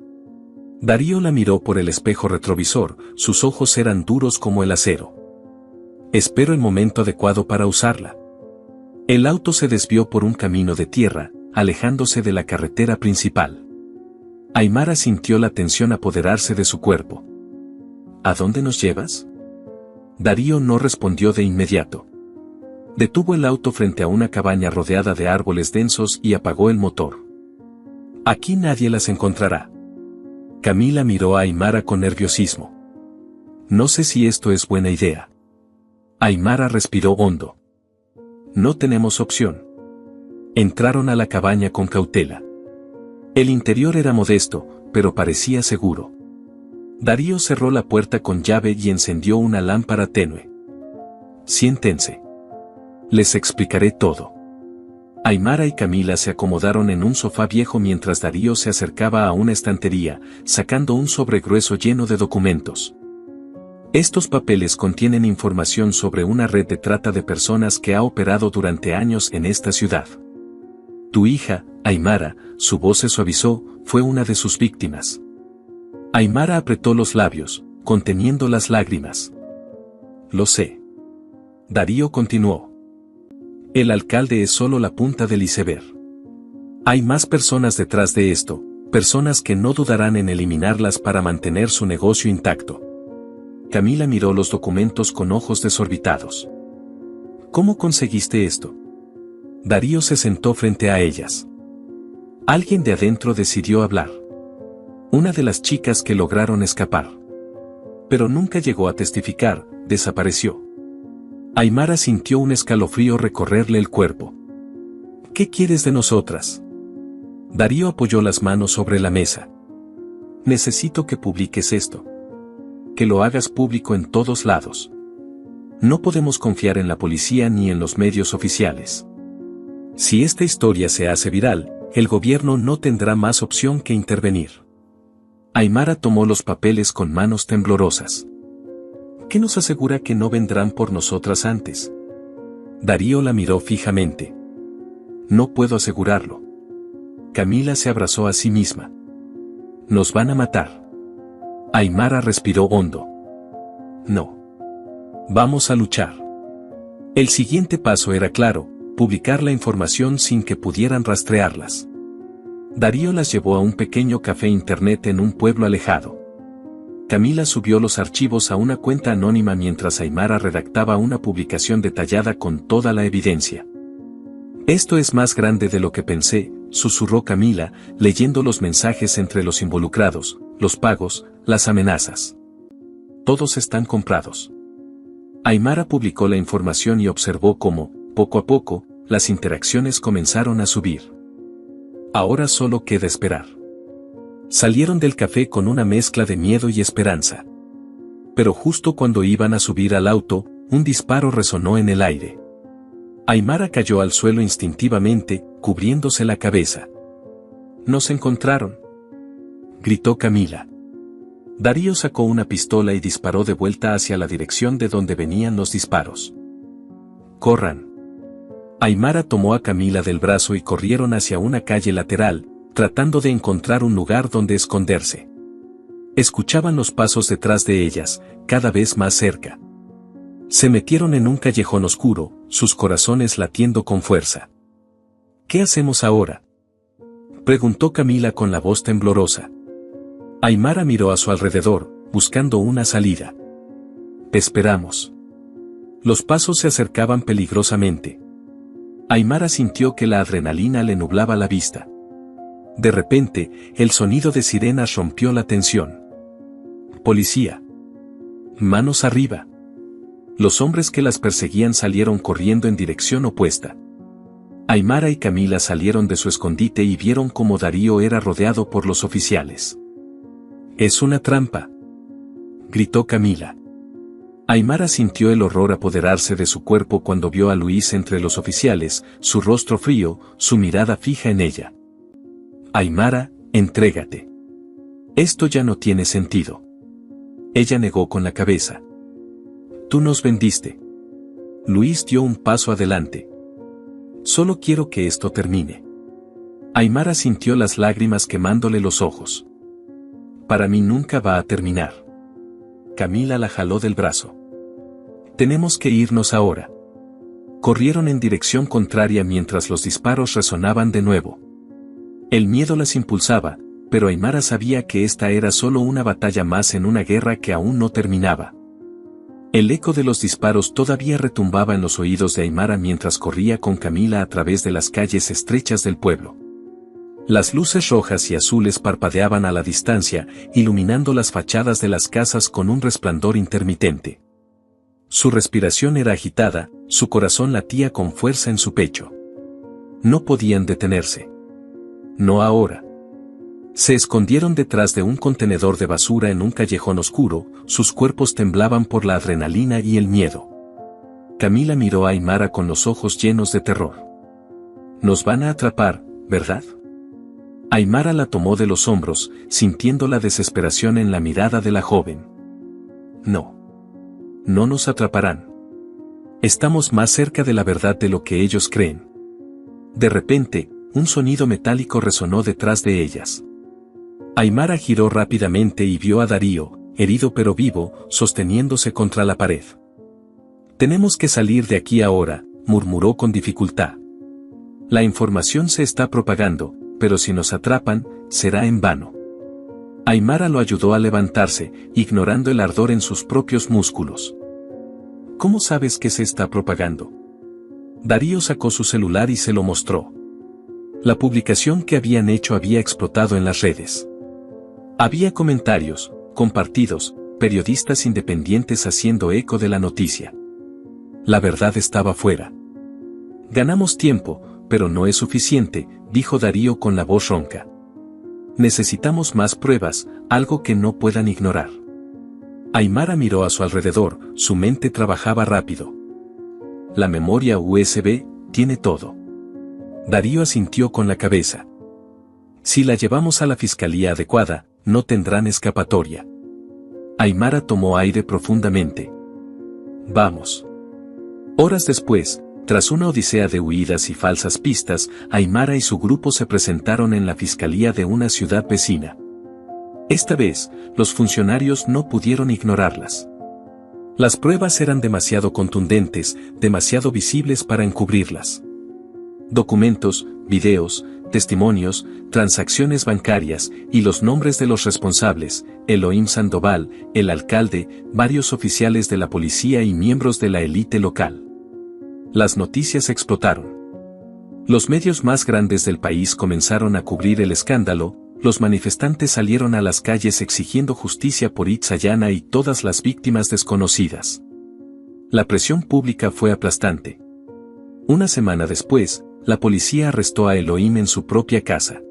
Darío la miró por el espejo retrovisor, sus ojos eran duros como el acero. Espero el momento adecuado para usarla. El auto se desvió por un camino de tierra, alejándose de la carretera principal. Aymara sintió la tensión apoderarse de su cuerpo. ¿A dónde nos llevas? Darío no respondió de inmediato. Detuvo el auto frente a una cabaña rodeada de árboles densos y apagó el motor. Aquí nadie las encontrará. Camila miró a Aymara con nerviosismo. No sé si esto es buena idea. Aymara respiró hondo. No tenemos opción. Entraron a la cabaña con cautela. El interior era modesto, pero parecía seguro. Darío cerró la puerta con llave y encendió una lámpara tenue. Siéntense. Les explicaré todo. Aymara y Camila se acomodaron en un sofá viejo mientras Darío se acercaba a una estantería, sacando un sobre grueso lleno de documentos. Estos papeles contienen información sobre una red de trata de personas que ha operado durante años en esta ciudad. Tu hija, Aymara, su voz se suavizó, fue una de sus víctimas. Aymara apretó los labios, conteniendo las lágrimas. Lo sé. Darío continuó. El alcalde es solo la punta del iceberg. Hay más personas detrás de esto, personas que no dudarán en eliminarlas para mantener su negocio intacto. Camila miró los documentos con ojos desorbitados. ¿Cómo conseguiste esto? Darío se sentó frente a ellas. Alguien de adentro decidió hablar. Una de las chicas que lograron escapar. Pero nunca llegó a testificar, desapareció. Aymara sintió un escalofrío recorrerle el cuerpo. ¿Qué quieres de nosotras? Darío apoyó las manos sobre la mesa. Necesito que publiques esto. Que lo hagas público en todos lados. No podemos confiar en la policía ni en los medios oficiales. Si esta historia se hace viral, el gobierno no tendrá más opción que intervenir. Aymara tomó los papeles con manos temblorosas. ¿Qué nos asegura que no vendrán por nosotras antes? Darío la miró fijamente. No puedo asegurarlo. Camila se abrazó a sí misma. Nos van a matar. Aymara respiró hondo. No. Vamos a luchar. El siguiente paso era claro, publicar la información sin que pudieran rastrearlas. Darío las llevó a un pequeño café internet en un pueblo alejado. Camila subió los archivos a una cuenta anónima mientras Aymara redactaba una publicación detallada con toda la evidencia. Esto es más grande de lo que pensé, susurró Camila, leyendo los mensajes entre los involucrados, los pagos, las amenazas. Todos están comprados. Aymara publicó la información y observó cómo, Poco a poco, las interacciones comenzaron a subir. Ahora solo queda esperar. Salieron del café con una mezcla de miedo y esperanza. Pero justo cuando iban a subir al auto, un disparo resonó en el aire. Aimara cayó al suelo instintivamente, cubriéndose la cabeza. «Nos encontraron», gritó Camila. Darío sacó una pistola y disparó de vuelta hacia la dirección de donde venían los disparos. «¡Corran!». Aimara tomó a Camila del brazo y corrieron hacia una calle lateral, tratando de encontrar un lugar donde esconderse. Escuchaban los pasos detrás de ellas, cada vez más cerca. Se metieron en un callejón oscuro, sus corazones latiendo con fuerza. «¿Qué hacemos ahora?», preguntó Camila con la voz temblorosa. Aimara miró a su alrededor, buscando una salida. «Esperamos». Los pasos se acercaban peligrosamente. Aimara sintió que la adrenalina le nublaba la vista. De repente, el sonido de sirenas rompió la tensión. «¡Policía! ¡Manos arriba!». Los hombres que las perseguían salieron corriendo en dirección opuesta. Aimara y Camila salieron de su escondite y vieron cómo Darío era rodeado por los oficiales. «Es una trampa», gritó Camila. Aimara sintió el horror apoderarse de su cuerpo cuando vio a Luis entre los oficiales, su rostro frío, su mirada fija en ella. «Aimara, entrégate. Esto ya no tiene sentido». Ella negó con la cabeza. «Tú nos vendiste». Luis dio un paso adelante. «Solo quiero que esto termine». Aimara sintió las lágrimas quemándole los ojos. «Para mí nunca va a terminar». Camila la jaló del brazo. «Tenemos que irnos ahora». Corrieron en dirección contraria mientras los disparos resonaban de nuevo. El miedo las impulsaba, pero Aimara sabía que esta era solo una batalla más en una guerra que aún no terminaba. El eco de los disparos todavía retumbaba en los oídos de Aimara mientras corría con Camila a través de las calles estrechas del pueblo. Las luces rojas y azules parpadeaban a la distancia, iluminando las fachadas de las casas con un resplandor intermitente. Su respiración era agitada, su corazón latía con fuerza en su pecho. No podían detenerse. No ahora. Se escondieron detrás de un contenedor de basura en un callejón oscuro, sus cuerpos temblaban por la adrenalina y el miedo. Camila miró a Aimara con los ojos llenos de terror. «Nos van a atrapar, ¿verdad?». Aimara la tomó de los hombros, sintiendo la desesperación en la mirada de la joven. «No. No nos atraparán. Estamos más cerca de la verdad de lo que ellos creen». De repente, un sonido metálico resonó detrás de ellas. Aimara giró rápidamente y vio a Darío, herido pero vivo, sosteniéndose contra la pared. «Tenemos que salir de aquí ahora», murmuró con dificultad. «La información se está propagando, pero si nos atrapan, será en vano». Aimara lo ayudó a levantarse, ignorando el ardor en sus propios músculos. «¿Cómo sabes que se está propagando?». Darío sacó su celular y se lo mostró. La publicación que habían hecho había explotado en las redes. Había comentarios, compartidos, periodistas independientes haciendo eco de la noticia. La verdad estaba fuera. «Ganamos tiempo, pero no es suficiente», dijo Darío con la voz ronca. «Necesitamos más pruebas, algo que no puedan ignorar». Aimara miró a su alrededor, su mente trabajaba rápido. «La memoria USB tiene todo». Darío asintió con la cabeza. «Si la llevamos a la fiscalía adecuada, no tendrán escapatoria». Aimara tomó aire profundamente. «Vamos». Horas después, tras una odisea de huidas y falsas pistas, Aimara y su grupo se presentaron en la fiscalía de una ciudad vecina. Esta vez, los funcionarios no pudieron ignorarlas. Las pruebas eran demasiado contundentes, demasiado visibles para encubrirlas. Documentos, videos, testimonios, transacciones bancarias, y los nombres de los responsables, Elohim Sandoval, el alcalde, varios oficiales de la policía y miembros de la élite local. Las noticias explotaron. Los medios más grandes del país comenzaron a cubrir el escándalo, los manifestantes salieron a las calles exigiendo justicia por Itzayana y todas las víctimas desconocidas. La presión pública fue aplastante. Una semana después, la policía arrestó a Elohim en su propia casa.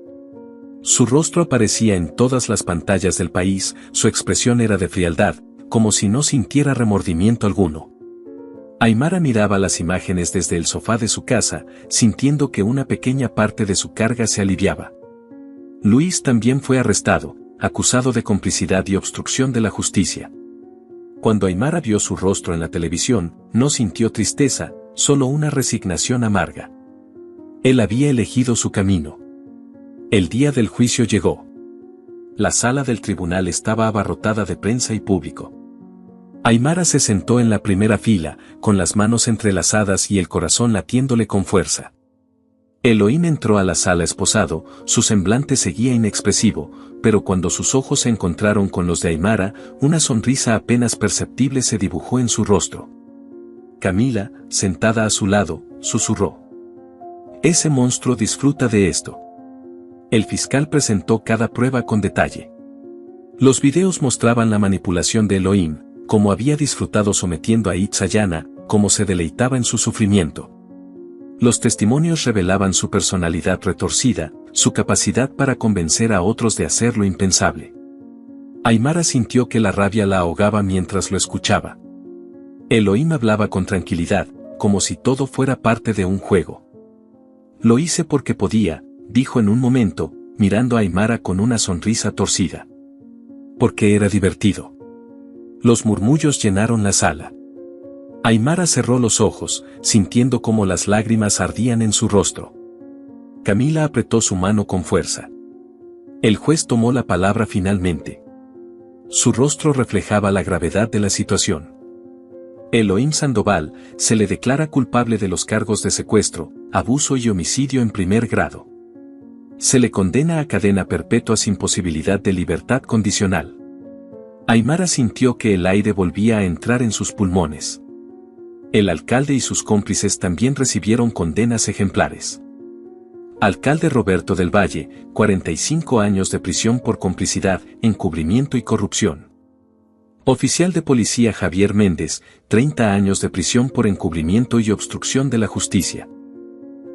Su rostro aparecía en todas las pantallas del país, su expresión era de frialdad, como si no sintiera remordimiento alguno. Aymara miraba las imágenes desde el sofá de su casa, sintiendo que una pequeña parte de su carga se aliviaba. Luis también fue arrestado, acusado de complicidad y obstrucción de la justicia. Cuando Aymara vio su rostro en la televisión, no sintió tristeza, solo una resignación amarga. Él había elegido su camino. El día del juicio llegó. La sala del tribunal estaba abarrotada de prensa y público. Aymara se sentó en la primera fila, con las manos entrelazadas y el corazón latiéndole con fuerza. Elohim entró a la sala esposado, su semblante seguía inexpresivo, pero cuando sus ojos se encontraron con los de Aymara, una sonrisa apenas perceptible se dibujó en su rostro. Camila, sentada a su lado, susurró: «Ese monstruo disfruta de esto». El fiscal presentó cada prueba con detalle. Los videos mostraban la manipulación de Elohim, cómo había disfrutado sometiendo a Itzayana, cómo se deleitaba en su sufrimiento. Los testimonios revelaban su personalidad retorcida, su capacidad para convencer a otros de hacer lo impensable. Aymara sintió que la rabia la ahogaba mientras lo escuchaba. Elohim hablaba con tranquilidad, como si todo fuera parte de un juego. «Lo hice porque podía», dijo en un momento, mirando a Aymara con una sonrisa torcida. «Porque era divertido». Los murmullos llenaron la sala. Aymara cerró los ojos, sintiendo cómo las lágrimas ardían en su rostro. Camila apretó su mano con fuerza. El juez tomó la palabra finalmente. Su rostro reflejaba la gravedad de la situación. Elohim Sandoval se le declara culpable de los cargos de secuestro, abuso y homicidio en primer grado. Se le condena a cadena perpetua sin posibilidad de libertad condicional. Aymara sintió que el aire volvía a entrar en sus pulmones. El alcalde y sus cómplices también recibieron condenas ejemplares. Alcalde Roberto del Valle, 45 años de prisión por complicidad, encubrimiento y corrupción. Oficial de policía Javier Méndez, 30 años de prisión por encubrimiento y obstrucción de la justicia.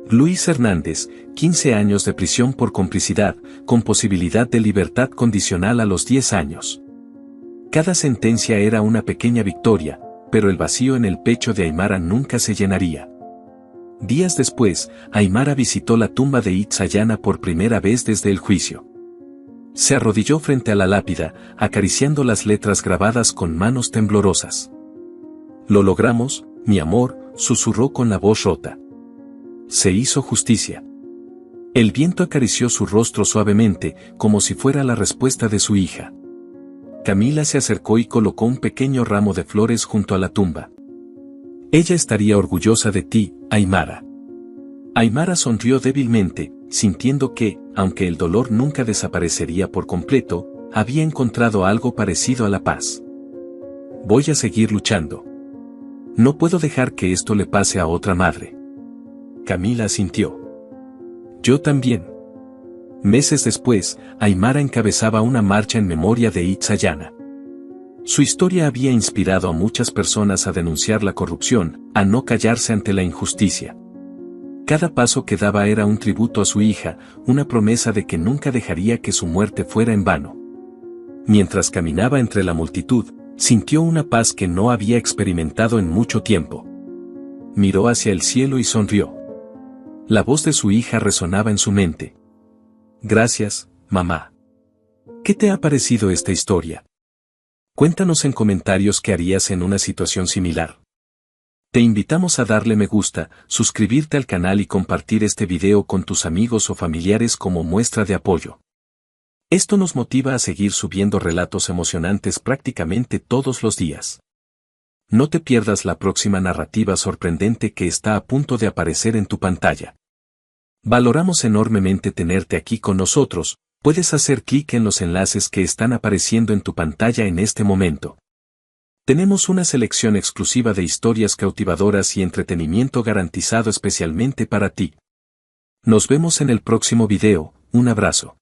Luis Hernández, 15 años de prisión por complicidad, con posibilidad de libertad condicional a los 10 años. Cada sentencia era una pequeña victoria, pero el vacío en el pecho de Aymara nunca se llenaría. Días después, Aymara visitó la tumba de Itzayana por primera vez desde el juicio. Se arrodilló frente a la lápida, acariciando las letras grabadas con manos temblorosas. «Lo logramos, mi amor», susurró con la voz rota. «Se hizo justicia». El viento acarició su rostro suavemente, como si fuera la respuesta de su hija. Camila se acercó y colocó un pequeño ramo de flores junto a la tumba. «Ella estaría orgullosa de ti, Aymara». Aymara sonrió débilmente, sintiendo que, aunque el dolor nunca desaparecería por completo, había encontrado algo parecido a la paz. «Voy a seguir luchando. No puedo dejar que esto le pase a otra madre». Camila asintió. «Yo también». Meses después, Aymara encabezaba una marcha en memoria de Itzayana. Su historia había inspirado a muchas personas a denunciar la corrupción, a no callarse ante la injusticia. Cada paso que daba era un tributo a su hija, una promesa de que nunca dejaría que su muerte fuera en vano. Mientras caminaba entre la multitud, sintió una paz que no había experimentado en mucho tiempo. Miró hacia el cielo y sonrió. La voz de su hija resonaba en su mente. «Gracias, mamá». ¿Qué te ha parecido esta historia? Cuéntanos en comentarios qué harías en una situación similar. Te invitamos a darle me gusta, suscribirte al canal y compartir este video con tus amigos o familiares como muestra de apoyo. Esto nos motiva a seguir subiendo relatos emocionantes prácticamente todos los días. No te pierdas la próxima narrativa sorprendente que está a punto de aparecer en tu pantalla. Valoramos enormemente tenerte aquí con nosotros. Puedes hacer clic en los enlaces que están apareciendo en tu pantalla en este momento. Tenemos una selección exclusiva de historias cautivadoras y entretenimiento garantizado especialmente para ti. Nos vemos en el próximo video, un abrazo.